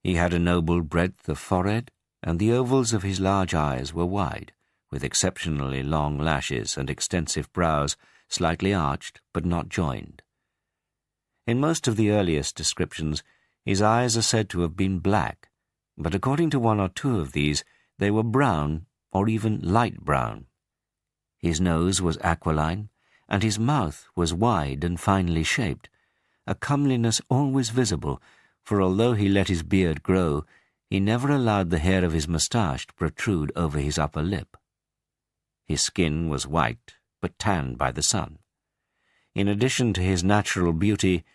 He had a noble breadth of forehead, and the ovals of his large eyes were wide, with exceptionally long lashes and extensive brows, slightly arched but not joined. In most of the earliest descriptions, his eyes are said to have been black, but according to 1 or 2 of these, they were brown or even light brown. His nose was aquiline, and his mouth was wide and finely shaped, a comeliness always visible, for although he let his beard grow, he never allowed the hair of his moustache to protrude over his upper lip. His skin was white, but tanned by the sun. In addition to his natural beauty,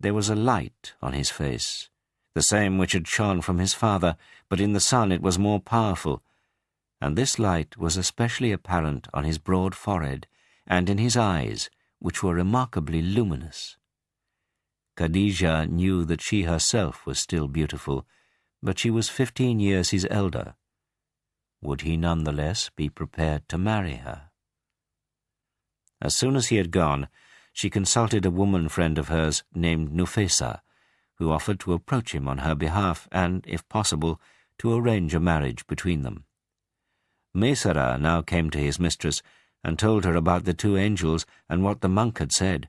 there was a light on his face, the same which had shone from his father, but in the sun it was more powerful, and this light was especially apparent on his broad forehead and in his eyes, which were remarkably luminous. Khadijah knew that she herself was still beautiful, but she was 15 years his elder. Would he none the less be prepared to marry her? As soon as he had gone, she consulted a woman friend of hers named Nufesa, who offered to approach him on her behalf and, if possible, to arrange a marriage between them. Mesera now came to his mistress and told her about the 2 angels and what the monk had said,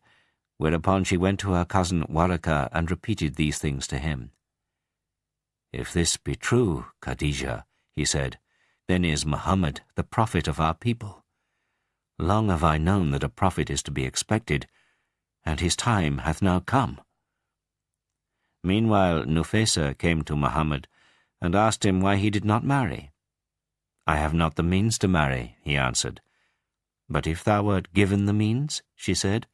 whereupon she went to her cousin Waraka and repeated these things to him. "If this be true, Khadijah," he said, "then is Muhammad the prophet of our people. Long have I known that a prophet is to be expected, and his time hath now come." Meanwhile Nufesa came to Muhammad and asked him why he did not marry. "I have not the means to marry," he answered. "But if thou wert given the means," she said,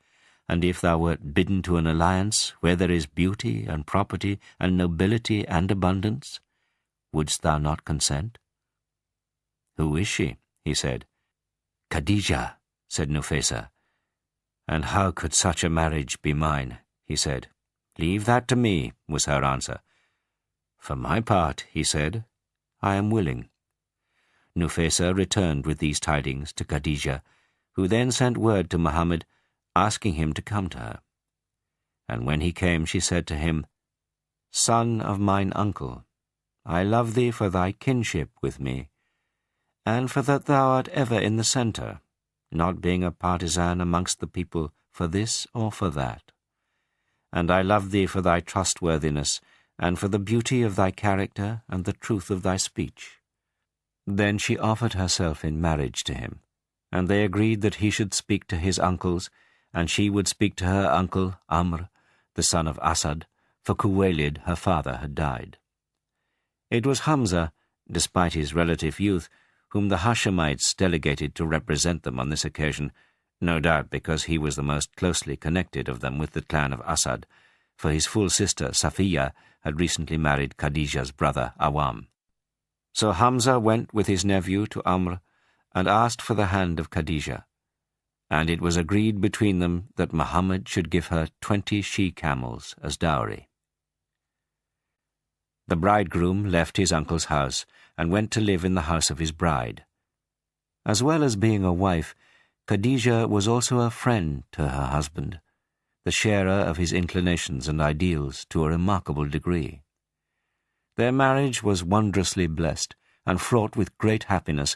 "and if thou wert bidden to an alliance where there is beauty and property and nobility and abundance, wouldst thou not consent?" "Who is she?" he said. "Khadijah," said Nufesa. "And how could such a marriage be mine?" he said. "Leave that to me," was her answer. "For my part," he said, "I am willing." Nufesa returned with these tidings to Khadijah, who then sent word to Muhammad, asking him to come to her. And when he came, she said to him, "Son of mine uncle, I love thee for thy kinship with me, and for that thou art ever in the centre, not being a partisan amongst the people for this or for that. And I love thee for thy trustworthiness, and for the beauty of thy character and the truth of thy speech. Then she offered herself in marriage to him, and they agreed that he should speak to his uncles, and she would speak to her uncle Amr, the son of Asad, for Khuwaylid, her father, had died. It was Hamza, despite his relative youth, whom the Hashemites delegated to represent them on this occasion, no doubt because he was the most closely connected of them with the clan of Asad, for his full sister Safiya had recently married Khadija's brother Awam. So Hamza went with his nephew to Amr and asked for the hand of Khadija, and it was agreed between them that Muhammad should give her 20 she-camels as dowry. The bridegroom left his uncle's house and went to live in the house of his bride. As well as being a wife, Khadija was also a friend to her husband, the sharer of his inclinations and ideals to a remarkable degree. Their marriage was wondrously blessed and fraught with great happiness,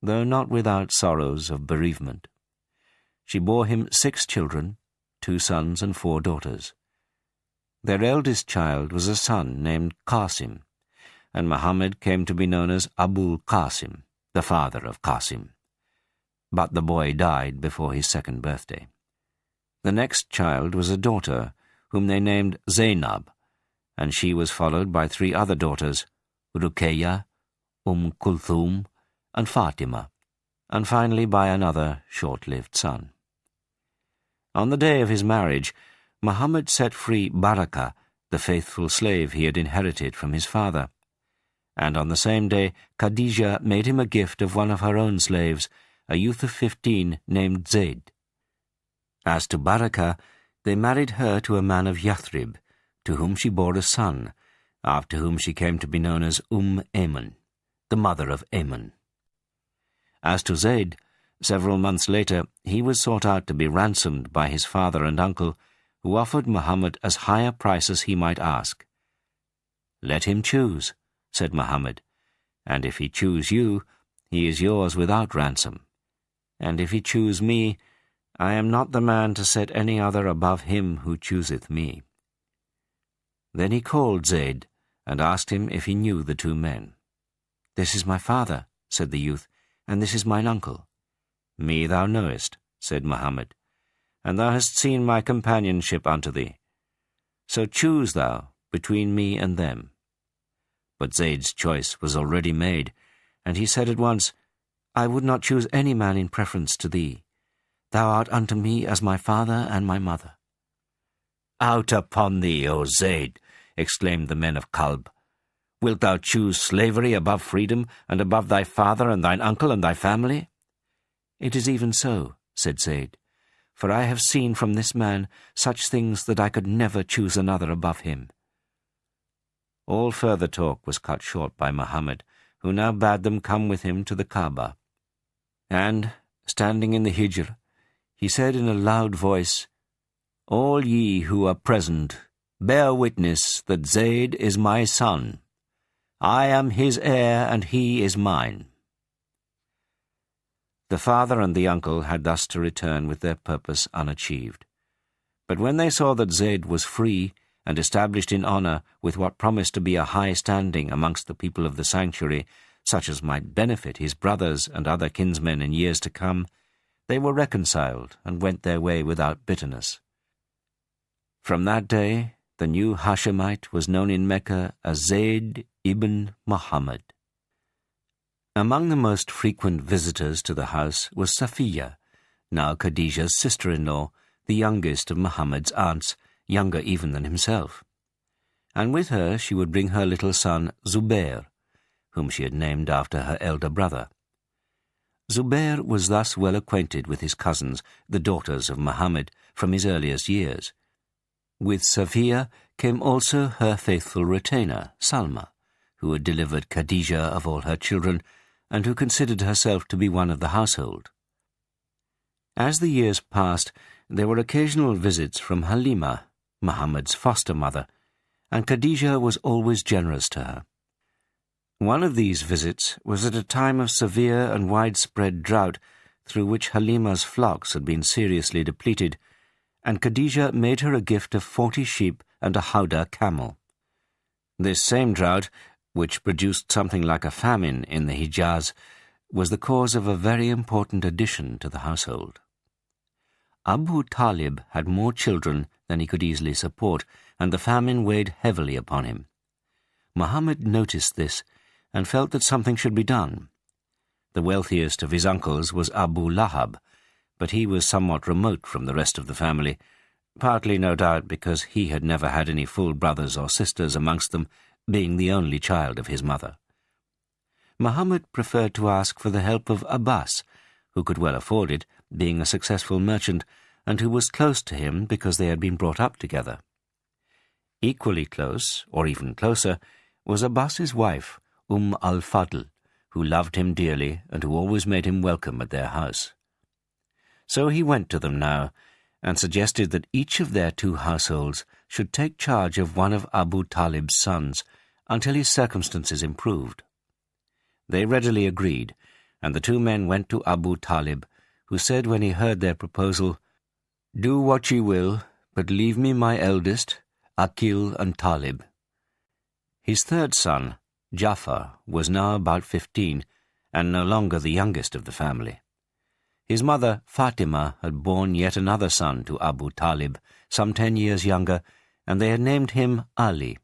though not without sorrows of bereavement. She bore him 6 children, 2 sons and 4 daughters. Their eldest child was a son named Qasim, and Muhammad came to be known as Abul Qasim, the father of Qasim. But the boy died before his 2nd birthday. The next child was a daughter, whom they named Zainab, and she was followed by 3 other daughters, Ruqayya, Kulthum, and Fatima, and finally by another short-lived son. On the day of his marriage, Muhammad set free Barakah, the faithful slave he had inherited from his father, and on the same day Khadija made him a gift of one of her own slaves, a youth of 15 named Zayd. As to Barakah, they married her to a man of Yathrib, to whom she bore a son, after whom she came to be known as Ayman, the mother of Ayman. As to Zayd, several months later he was sought out to be ransomed by his father and uncle, who offered Muhammad as high a price as he might ask. "Let him choose," said Muhammad, "and if he choose you, he is yours without ransom. And if he choose me, I am not the man to set any other above him who chooseth me." Then he called Zayd and asked him if he knew the 2 men. "This is my father," said the youth, "and this is mine uncle." "Me thou knowest," said Muhammad, "and thou hast seen my companionship unto thee. So choose thou between me and them." But Zayd's choice was already made, and he said at once, "I would not choose any man in preference to thee. Thou art unto me as my father and my mother." "Out upon thee, O Zayd!" exclaimed the men of Kalb. "Wilt thou choose slavery above freedom, and above thy father and thine uncle and thy family?" "It is even so," said Zayd, "for I have seen from this man such things that I could never choose another above him." All further talk was cut short by Muhammad, who now bade them come with him to the Kaaba. And, standing in the Hijr, he said in a loud voice, "All ye who are present, bear witness that Zayd is my son. I am his heir, and he is mine." The father and the uncle had thus to return with their purpose unachieved. But when they saw that Zayd was free and established in honor with what promised to be a high standing amongst the people of the sanctuary, such as might benefit his brothers and other kinsmen in years to come, they were reconciled and went their way without bitterness. From that day, the new Hashemite was known in Mecca as Zayd ibn Muhammad. Among the most frequent visitors to the house was Safiya, now Khadija's sister-in-law, the youngest of Muhammad's aunts, younger even than himself. And with her she would bring her little son Zubair, whom she had named after her elder brother. Zubair was thus well acquainted with his cousins, the daughters of Muhammad, from his earliest years. With Safiya came also her faithful retainer, Salma, who had delivered Khadija of all her children, and who considered herself to be one of the household. As the years passed, there were occasional visits from Halima, Muhammad's foster mother, and Khadija was always generous to her. One of these visits was at a time of severe and widespread drought, through which Halima's flocks had been seriously depleted, and Khadija made her a gift of 40 sheep and a howdah camel. This same drought, which produced something like a famine in the Hijaz, was the cause of a very important addition to the household. Abu Talib had more children than he could easily support, and the famine weighed heavily upon him. Muhammad noticed this and felt that something should be done. The wealthiest of his uncles was Abu Lahab, but he was somewhat remote from the rest of the family, partly, no doubt, because he had never had any full brothers or sisters amongst them, being the only child of his mother. Muhammad preferred to ask for the help of Abbas, who could well afford it, being a successful merchant, and who was close to him because they had been brought up together. Equally close, or even closer, was Abbas's wife, al-Fadl, who loved him dearly and who always made him welcome at their house. So he went to them now, and suggested that each of their 2 households should take charge of one of Abu Talib's sons until his circumstances improved. They readily agreed, and the 2 men went to Abu Talib, who said when he heard their proposal, "Do what ye will, but leave me my eldest, Aqil and Talib." His 3rd son, Jafar, was now about 15, and no longer the youngest of the family. His mother, Fatima, had borne yet another son to Abu Talib, some 10 years younger, and they had named him Ali.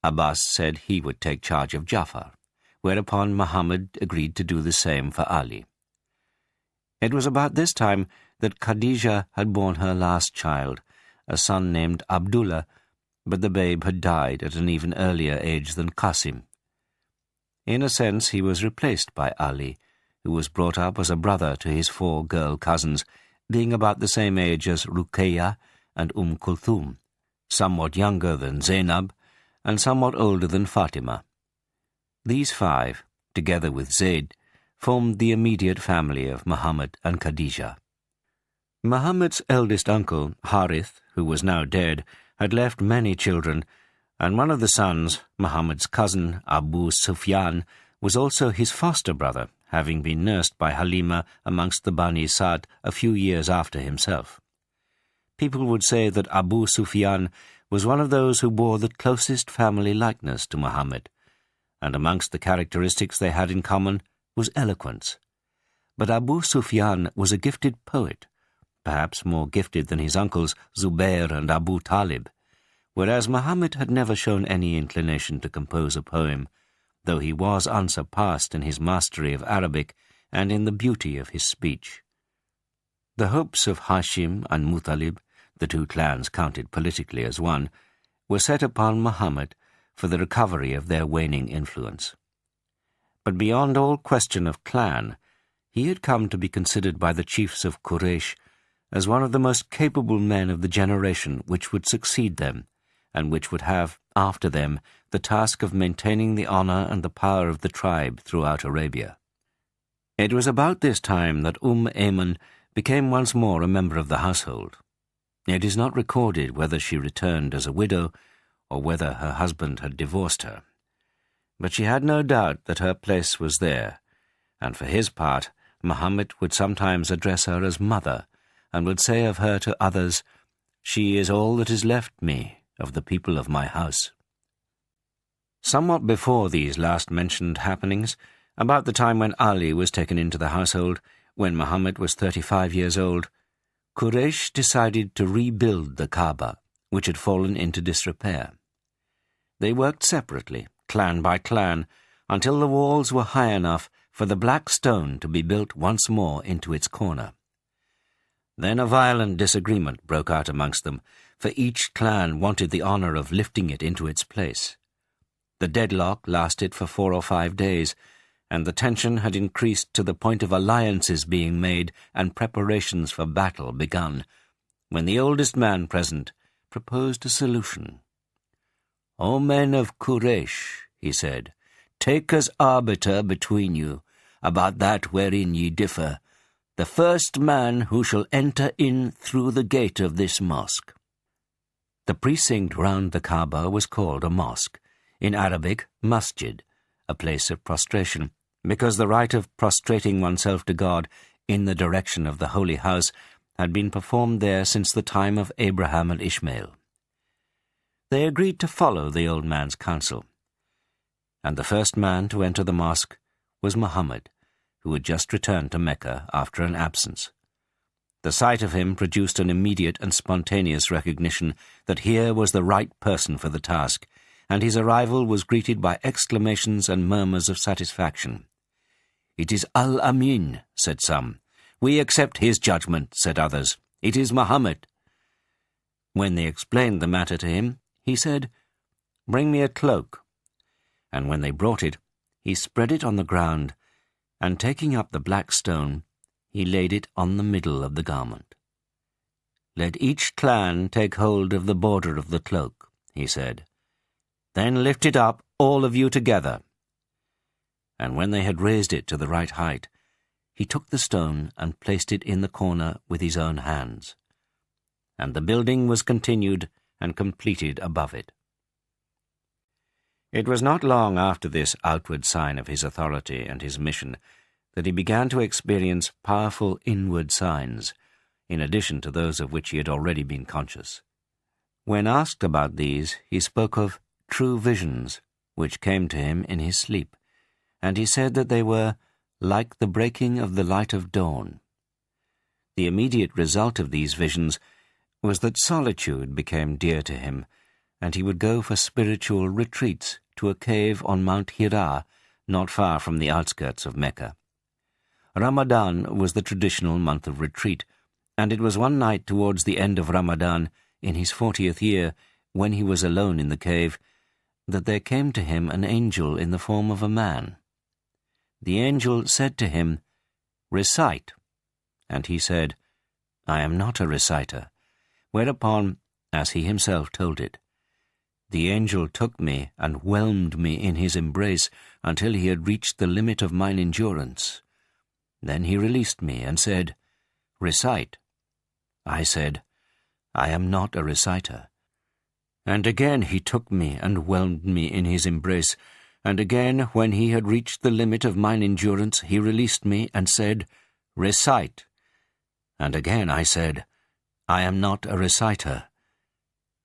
Abbas said he would take charge of Jafar, whereupon Muhammad agreed to do the same for Ali. It was about this time that Khadija had borne her last child, a son named Abdullah, but the babe had died at an even earlier age than Qasim. In a sense, he was replaced by Ali, who was brought up as a brother to his 4 girl cousins, being about the same age as Ruqayya and Kulthum, somewhat younger than Zainab, and somewhat older than Fatima. These 5, together with Zayd, formed the immediate family of Muhammad and Khadija. Muhammad's eldest uncle, Harith, who was now dead, had left many children, and one of the sons, Muhammad's cousin, Abu Sufyan, was also his foster brother, having been nursed by Halima amongst the Bani Sa'd a few years after himself. People would say that Abu Sufyan was one of those who bore the closest family likeness to Muhammad, and amongst the characteristics they had in common was eloquence. But Abu Sufyan was a gifted poet, perhaps more gifted than his uncles Zubair and Abu Talib, whereas Muhammad had never shown any inclination to compose a poem, though he was unsurpassed in his mastery of Arabic and in the beauty of his speech. The hopes of Hashim and Muttalib, the 2 clans counted politically as one, were set upon Muhammad for the recovery of their waning influence. But beyond all question of clan, he had come to be considered by the chiefs of Quraysh as one of the most capable men of the generation which would succeed them, and which would have, after them, the task of maintaining the honor and the power of the tribe throughout Arabia. It was about this time that Ayman became once more a member of the household. It is not recorded whether she returned as a widow or whether her husband had divorced her. But she had no doubt that her place was there, and for his part, Muhammad would sometimes address her as mother, and would say of her to others, "She is all that is left me of the people of my house." Somewhat before these last-mentioned happenings, about the time when Ali was taken into the household, when Muhammad was 35 years old, Quraysh decided to rebuild the Kaaba, which had fallen into disrepair. They worked separately, clan by clan, until the walls were high enough for the black stone to be built once more into its corner. Then a violent disagreement broke out amongst them, for each clan wanted the honor of lifting it into its place. The deadlock lasted for 4 or 5 days, and the tension had increased to the point of alliances being made and preparations for battle begun, when the oldest man present proposed a solution. "O men of Quraysh," he said, "take as arbiter between you, about that wherein ye differ, the first man who shall enter in through the gate of this mosque." The precinct round the Kaaba was called a mosque, in Arabic, masjid, a place of prostration, because the rite of prostrating oneself to God in the direction of the Holy House had been performed there since the time of Abraham and Ishmael. They agreed to follow the old man's counsel. And the first man to enter the mosque was Muhammad, who had just returned to Mecca after an absence. The sight of him produced an immediate and spontaneous recognition that here was the right person for the task, and his arrival was greeted by exclamations and murmurs of satisfaction. "It is Al-Amin," said some. "We accept his judgment," said others. "It is Muhammad." When they explained the matter to him, he said, "Bring me a cloak." And when they brought it, he spread it on the ground, and taking up the black stone, he laid it on the middle of the garment. "Let each clan take hold of the border of the cloak," he said. "Then lift it up, all of you together." And when they had raised it to the right height, he took the stone and placed it in the corner with his own hands. And the building was continued and completed above it. It was not long after this outward sign of his authority and his mission that he began to experience powerful inward signs, in addition to those of which he had already been conscious. When asked about these, he spoke of true visions, which came to him in his sleep, and he said that they were like the breaking of the light of dawn. The immediate result of these visions was that solitude became dear to him, and he would go for spiritual retreats to a cave on Mount Hira, not far from the outskirts of Mecca. Ramadan was the traditional month of retreat, and it was one night towards the end of Ramadan, in his 40th year, when he was alone in the cave, that there came to him an angel in the form of a man. The angel said to him, "Recite." And he said, "I am not a reciter." Whereupon, as he himself told it, the angel took me and whelmed me in his embrace until he had reached the limit of mine endurance. Then he released me and said, "Recite." I said, "I am not a reciter." And again he took me and whelmed me in his embrace, and again, when he had reached the limit of mine endurance, he released me and said, "Recite." And again I said, "I am not a reciter."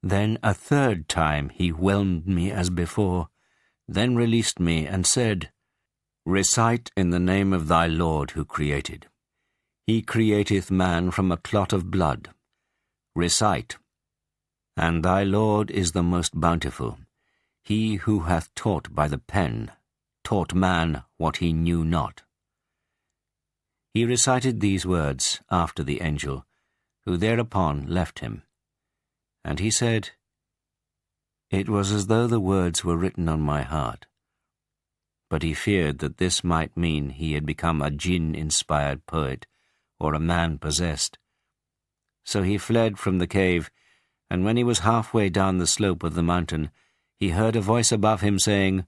Then a third time he whelmed me as before, then released me and said, "Recite in the name of thy Lord who created. He createth man from a clot of blood. Recite. And thy Lord is the most bountiful, he who hath taught by the pen, taught man what he knew not." He recited these words after the angel, who thereupon left him. And he said, "It was as though the words were written on my heart." But he feared that this might mean he had become a jinn-inspired poet, or a man possessed. So he fled from the cave, and when he was halfway down the slope of the mountain, he heard a voice above him saying,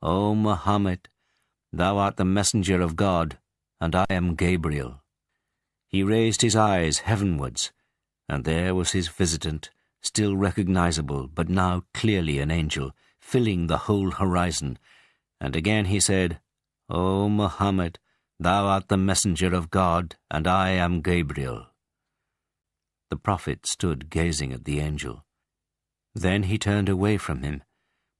"O Muhammad, thou art the messenger of God, and I am Gabriel." He raised his eyes heavenwards, and there was his visitant, still recognizable, but now clearly an angel, filling the whole horizon. And again he said, "O Muhammad, thou art the messenger of God, and I am Gabriel." The prophet stood gazing at the angel. Then he turned away from him,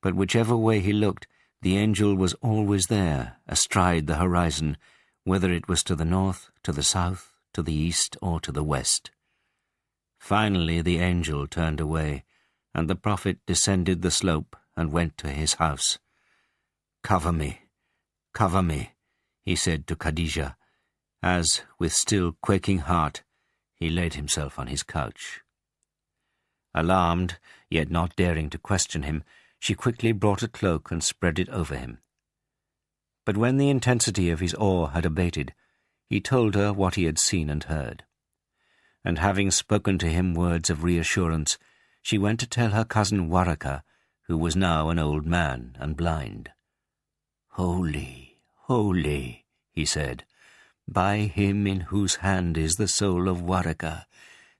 but whichever way he looked, the angel was always there, astride the horizon, whether it was to the north, to the south, to the east, or to the west. Finally the angel turned away, and the prophet descended the slope and went to his house. Cover me," he said to Khadijah, as, with still quaking heart, he laid himself on his couch. Alarmed, yet not daring to question him, she quickly brought a cloak and spread it over him. But when the intensity of his awe had abated, he told her what he had seen and heard. And having spoken to him words of reassurance, she went to tell her cousin Waraka, who was now an old man and blind. "Holy, holy," he said, "by him in whose hand is the soul of Waraka,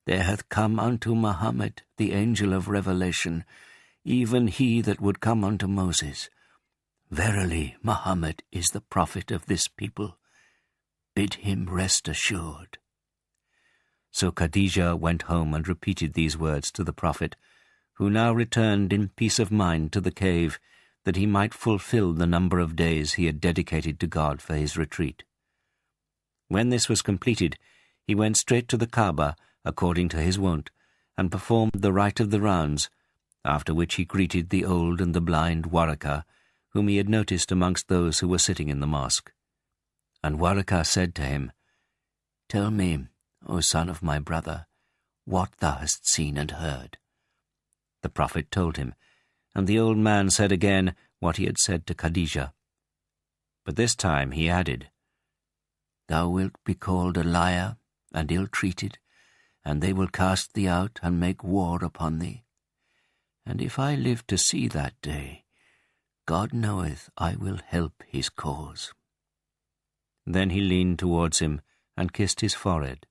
there hath come unto Muhammad the angel of revelation, even he that would come unto Moses. Verily, Muhammad is the prophet of this people. Bid him rest assured." So Khadijah went home and repeated these words to the prophet, who now returned in peace of mind to the cave, that he might fulfill the number of days he had dedicated to God for his retreat. When this was completed, he went straight to the Kaaba, according to his wont, and performed the rite of the rounds, after which he greeted the old and the blind Waraka, whom he had noticed amongst those who were sitting in the mosque. And Waraka said to him, "Tell me, O son of my brother, what thou hast seen and heard." The Prophet told him, and the old man said again what he had said to Khadijah. But this time he added, "Thou wilt be called a liar and ill-treated, and they will cast thee out and make war upon thee. And if I live to see that day, God knoweth I will help his cause." Then he leaned towards him and kissed his forehead,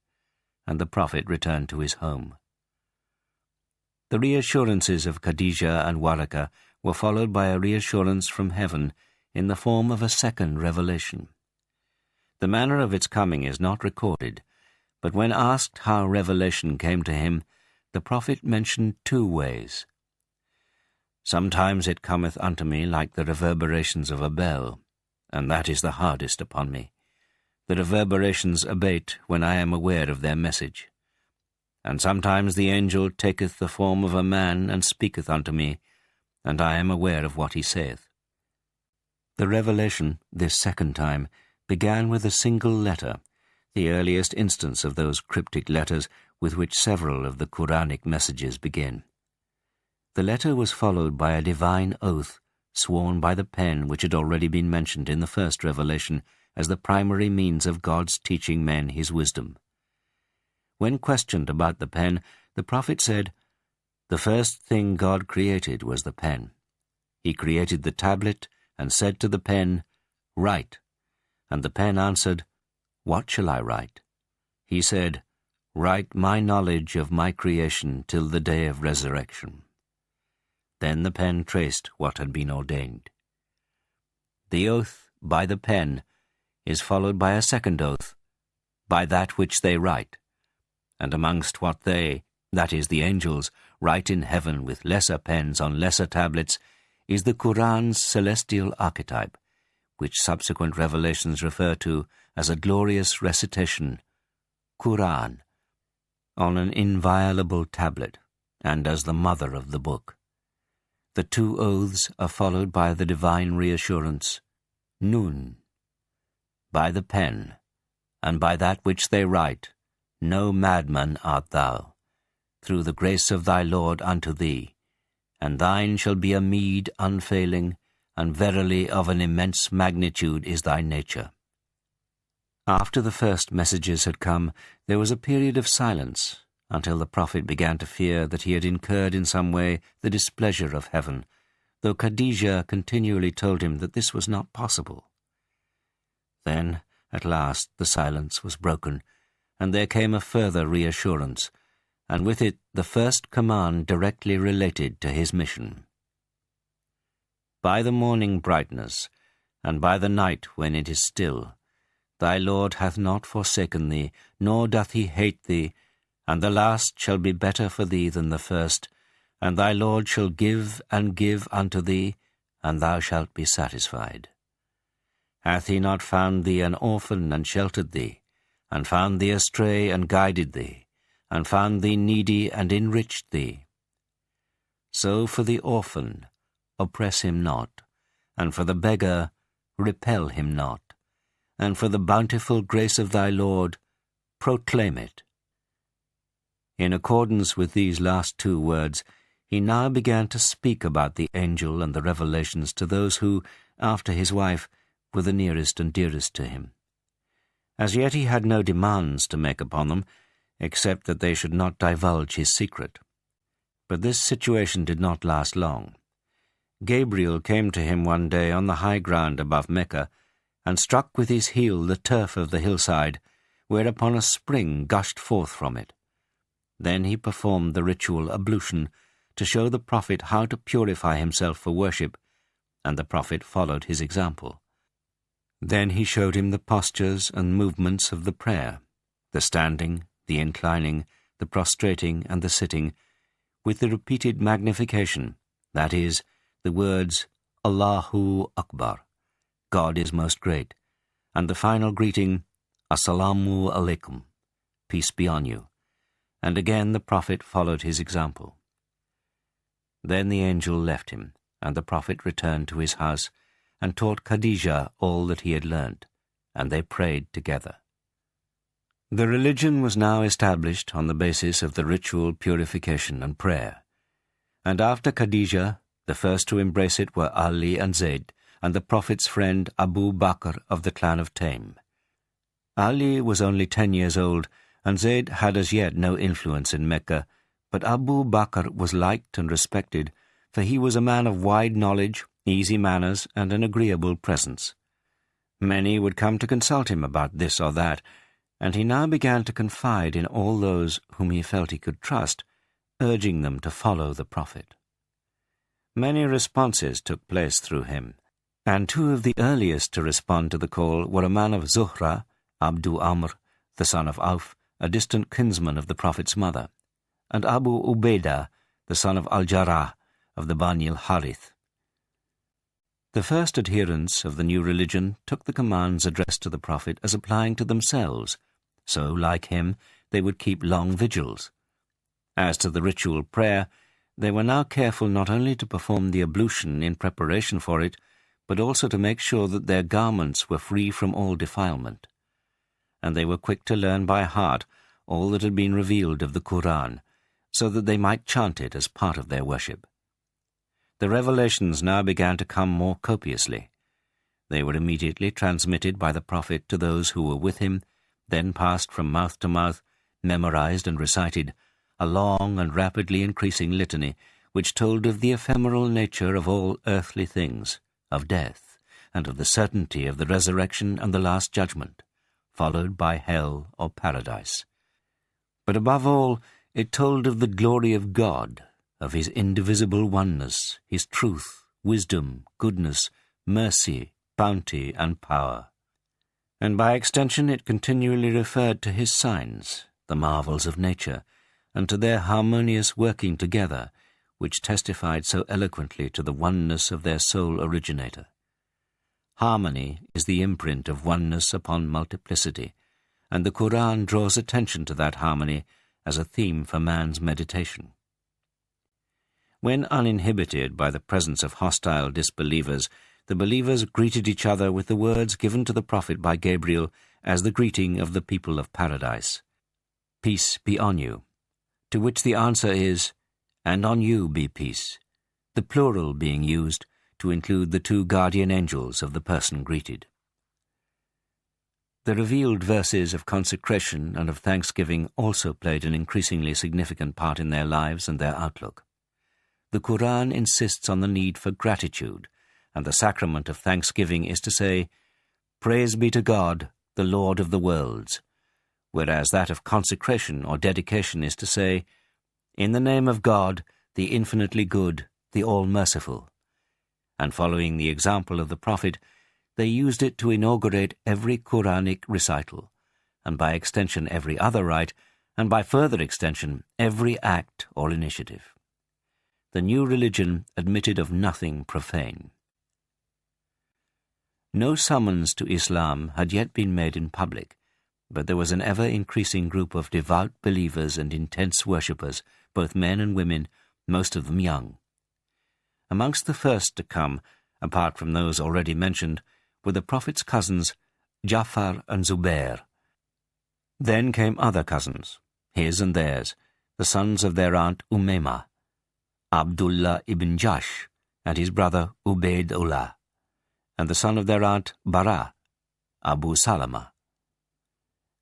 and the Prophet returned to his home. The reassurances of Khadijah and Waraka were followed by a reassurance from heaven in the form of a second revelation. The manner of its coming is not recorded, but when asked how revelation came to him, the Prophet mentioned 2 ways. "Sometimes it cometh unto me like the reverberations of a bell, and that is the hardest upon me. The reverberations abate when I am aware of their message. And sometimes the angel taketh the form of a man and speaketh unto me, and I am aware of what he saith." The revelation, this second time, began with a single letter, the earliest instance of those cryptic letters with which several of the Quranic messages begin. The letter was followed by a divine oath, sworn by the pen which had already been mentioned in the first revelation as the primary means of God's teaching men his wisdom. When questioned about the pen, the Prophet said, "The first thing God created was the pen. He created the tablet and said to the pen, 'Write.' And the pen answered, 'What shall I write?' He said, 'Write my knowledge of my creation till the day of resurrection.' Then the pen traced what had been ordained. The oath by the pen is followed by a second oath, by that which they write. And amongst what they, that is the angels, write in heaven with lesser pens on lesser tablets, is the Qur'an's celestial archetype, which subsequent revelations refer to as a glorious recitation, Qur'an, on an inviolable tablet, and as the mother of the book. The 2 oaths are followed by the divine reassurance, Nun, by the pen, and by that which they write, no madman art thou, through the grace of thy Lord unto thee, and thine shall be a meed unfailing, and verily of an immense magnitude is thy nature. After the first messages had come, there was a period of silence, until the Prophet began to fear that he had incurred in some way the displeasure of heaven, though Khadijah continually told him that this was not possible. Then, at last, the silence was broken, and there came a further reassurance, and with it the first command directly related to his mission. By the morning brightness, and by the night when it is still, thy Lord hath not forsaken thee, nor doth he hate thee, and the last shall be better for thee than the first, and thy Lord shall give and give unto thee, and thou shalt be satisfied. Hath he not found thee an orphan and sheltered thee, and found thee astray and guided thee, and found thee needy and enriched thee? So for the orphan, oppress him not, and for the beggar, repel him not, and for the bountiful grace of thy Lord, proclaim it." In accordance with these last 2 words, he now began to speak about the angel and the revelations to those who, after his wife, were the nearest and dearest to him. As yet he had no demands to make upon them, except that they should not divulge his secret. But this situation did not last long. Gabriel came to him one day on the high ground above Mecca, and struck with his heel the turf of the hillside, whereupon a spring gushed forth from it. Then he performed the ritual ablution to show the Prophet how to purify himself for worship, and the Prophet followed his example. Then he showed him the postures and movements of the prayer, the standing, the inclining, the prostrating, and the sitting, with the repeated magnification, that is, the words, Allahu Akbar, God is most great, and the final greeting, Assalamu alaikum, peace be on you. And again the Prophet followed his example. Then the angel left him, and the Prophet returned to his house and taught Khadijah all that he had learnt, and they prayed together. The religion was now established on the basis of the ritual purification and prayer, and after Khadijah, the first to embrace it were Ali and Zayd, and the Prophet's friend Abu Bakr of the clan of Taym. Ali was only 10 years old, and Zayd had as yet no influence in Mecca, but Abu Bakr was liked and respected, for he was a man of wide knowledge, easy manners, and an agreeable presence. Many would come to consult him about this or that, and he now began to confide in all those whom he felt he could trust, urging them to follow the Prophet. Many responses took place through him, and 2 of the earliest to respond to the call were a man of Zuhra, Abdu Amr, the son of Auf, a distant kinsman of the Prophet's mother, and Abu Ubaidah, the son of Al-Jarrah, of the Bani al-Harith. The first adherents of the new religion took the commands addressed to the Prophet as applying to themselves, so, like him, they would keep long vigils. As to the ritual prayer, they were now careful not only to perform the ablution in preparation for it, but also to make sure that their garments were free from all defilement. And they were quick to learn by heart all that had been revealed of the Quran, so that they might chant it as part of their worship. The revelations now began to come more copiously. They were immediately transmitted by the Prophet to those who were with him, then passed from mouth to mouth, memorized and recited, a long and rapidly increasing litany which told of the ephemeral nature of all earthly things, of death, and of the certainty of the resurrection and the last judgment, followed by hell or paradise. But above all, it told of the glory of God, of his indivisible oneness, his truth, wisdom, goodness, mercy, bounty, and power. And by extension it continually referred to his signs, the marvels of nature, and to their harmonious working together, which testified so eloquently to the oneness of their sole originator. Harmony is the imprint of oneness upon multiplicity, and the Quran draws attention to that harmony as a theme for man's meditation. When uninhibited by the presence of hostile disbelievers, the believers greeted each other with the words given to the Prophet by Gabriel as the greeting of the people of paradise, "Peace be on you," to which the answer is, "And on you be peace," the plural being used to include the 2 guardian angels of the person greeted. The revealed verses of consecration and of thanksgiving also played an increasingly significant part in their lives and their outlook. The Quran insists on the need for gratitude, and the sacrament of thanksgiving is to say, "Praise be to God, the Lord of the worlds," whereas that of consecration or dedication is to say, "In the name of God, the infinitely good, the all-merciful." And following the example of the Prophet, they used it to inaugurate every Quranic recital, and by extension every other rite, and by further extension every act or initiative. The new religion admitted of nothing profane. No summons to Islam had yet been made in public, but there was an ever-increasing group of devout believers and intense worshippers, both men and women, most of them young. Amongst the first to come, apart from those already mentioned, were the Prophet's cousins, Ja'far and Zubair. Then came other cousins, his and theirs, the sons of their aunt Umaymah, Abdullah ibn Jash, and his brother Ubaydullah, and the son of their aunt Bara, Abu Salama.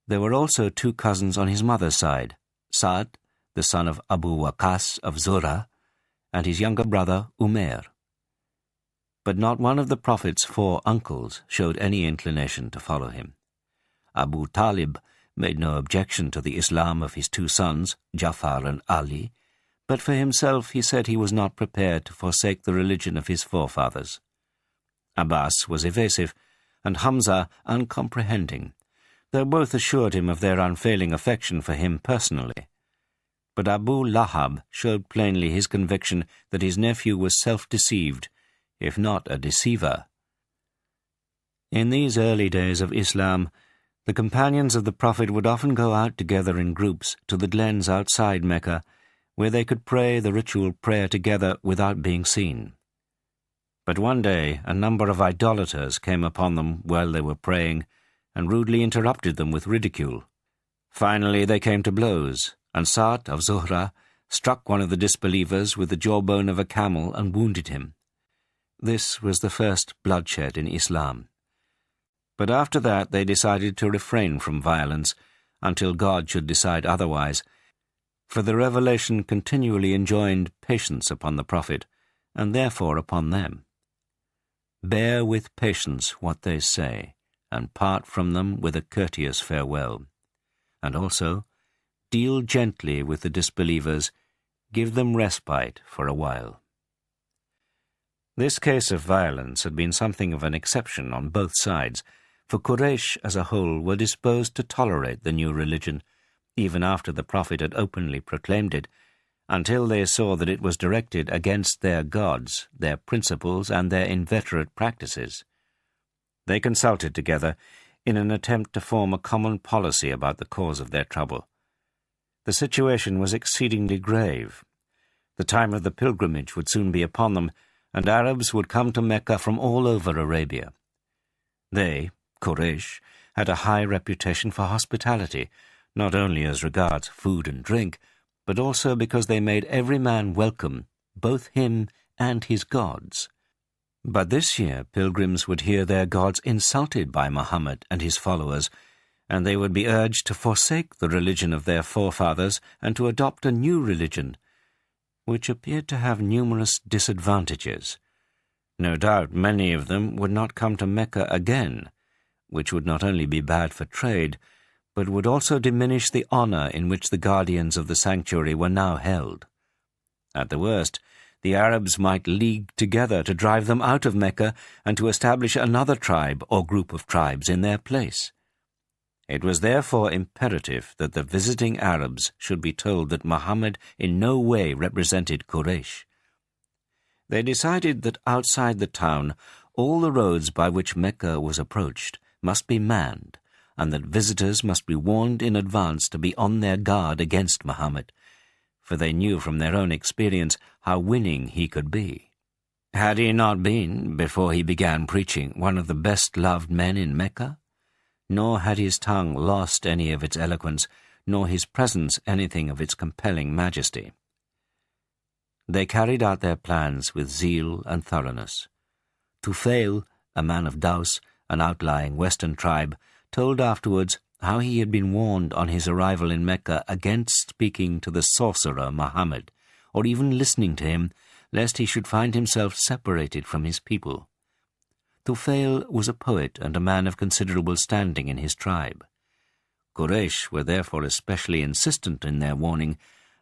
There were also 2 cousins on his mother's side, Sa'd, the son of Abu Waqas of Zurah, and his younger brother Umair. But not one of the Prophet's 4 uncles showed any inclination to follow him. Abu Talib made no objection to the Islam of his 2 sons, Ja'far and Ali, but for himself he said he was not prepared to forsake the religion of his forefathers. Abbas was evasive, and Hamza uncomprehending, though both assured him of their unfailing affection for him personally. But Abu Lahab showed plainly his conviction that his nephew was self-deceived if not a deceiver. In these early days of Islam, the companions of the Prophet would often go out together in groups to the glens outside Mecca, where they could pray the ritual prayer together without being seen. But one day a number of idolaters came upon them while they were praying and rudely interrupted them with ridicule. Finally they came to blows, and Sa'd of Zuhra struck one of the disbelievers with the jawbone of a camel and wounded him. This was the first bloodshed in Islam. But after that they decided to refrain from violence until God should decide otherwise, for the revelation continually enjoined patience upon the Prophet, and therefore upon them. Bear with patience what they say, and part from them with a courteous farewell. And also, deal gently with the disbelievers, give them respite for a while. This case of violence had been something of an exception on both sides, for Quraysh as a whole were disposed to tolerate the new religion, even after the Prophet had openly proclaimed it, until they saw that it was directed against their gods, their principles, and their inveterate practices. They consulted together in an attempt to form a common policy about the cause of their trouble. The situation was exceedingly grave. The time of the pilgrimage would soon be upon them, and Arabs would come to Mecca from all over Arabia. They, Quraysh, had a high reputation for hospitality, not only as regards food and drink, but also because they made every man welcome, both him and his gods. But this year pilgrims would hear their gods insulted by Muhammad and his followers, and they would be urged to forsake the religion of their forefathers and to adopt a new religion, which appeared to have numerous disadvantages. No doubt many of them would not come to Mecca again, which would not only be bad for trade, but would also diminish the honor in which the guardians of the sanctuary were now held. At the worst, the Arabs might league together to drive them out of Mecca and to establish another tribe or group of tribes in their place. It was therefore imperative that the visiting Arabs should be told that Muhammad in no way represented Quraysh. They decided that outside the town all the roads by which Mecca was approached must be manned, and that visitors must be warned in advance to be on their guard against Muhammad, for they knew from their own experience how winning he could be. Had he not been, before he began preaching, one of the best-loved men in Mecca? Nor had his tongue lost any of its eloquence, nor his presence anything of its compelling majesty. They carried out their plans with zeal and thoroughness. Tufail, a man of Daus, an outlying western tribe, told afterwards how he had been warned on his arrival in Mecca against speaking to the sorcerer Muhammad, or even listening to him, lest he should find himself separated from his people. Tufail was a poet and a man of considerable standing in his tribe. Quraysh were therefore especially insistent in their warning,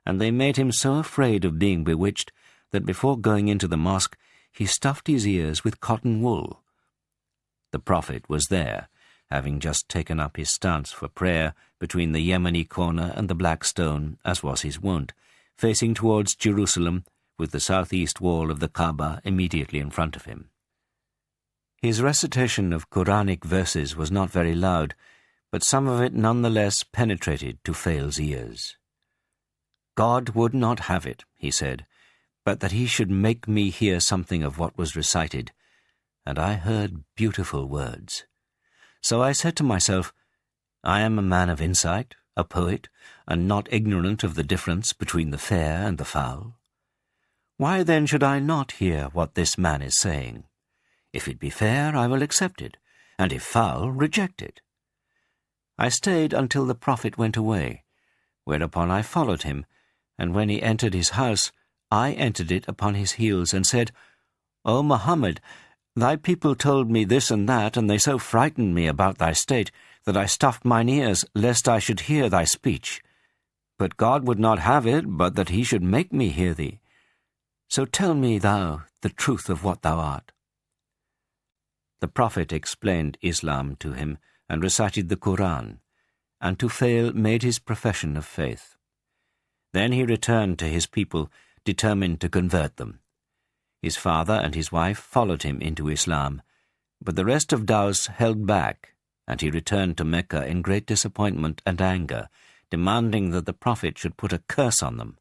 and they made him so afraid of being bewitched that before going into the mosque he stuffed his ears with cotton wool. The Prophet was there, having just taken up his stance for prayer between the Yemeni corner and the Black Stone, as was his wont, facing towards Jerusalem, with the southeast wall of the Kaaba immediately in front of him. His recitation of Quranic verses was not very loud, but some of it nonetheless penetrated Tufail's ears. God would not have it, he said, but that he should make me hear something of what was recited, and I heard beautiful words. So I said to myself, I am a man of insight, a poet, and not ignorant of the difference between the fair and the foul. Why then should I not hear what this man is saying? If it be fair, I will accept it, and if foul, reject it. I stayed until the Prophet went away, whereupon I followed him, and when he entered his house, I entered it upon his heels and said, O Muhammad, thy people told me this and that, and they so frightened me about thy state that I stuffed mine ears lest I should hear thy speech. But God would not have it but that he should make me hear thee. So tell me thou the truth of what thou art. The Prophet explained Islam to him and recited the Quran, and Tufail made his profession of faith. Then he returned to his people, determined to convert them. His father and his wife followed him into Islam, but the rest of Daus held back, and he returned to Mecca in great disappointment and anger, demanding that the Prophet should put a curse on them.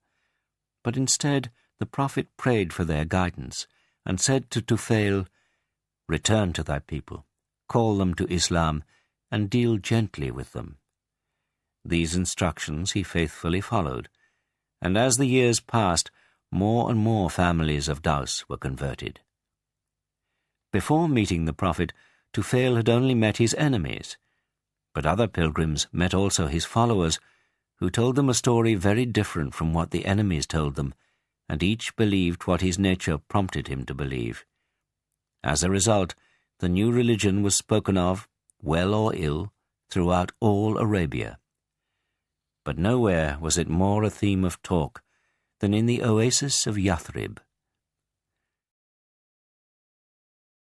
But instead the Prophet prayed for their guidance, and said to Tufail, "Return to thy people, call them to Islam, and deal gently with them." These instructions he faithfully followed, and as the years passed, more and more families of Daus were converted. Before meeting the Prophet, Tufail had only met his enemies, but other pilgrims met also his followers, who told them a story very different from what the enemies told them, and each believed what his nature prompted him to believe. As a result, the new religion was spoken of, well or ill, throughout all Arabia. But nowhere was it more a theme of talk than in the oasis of Yathrib.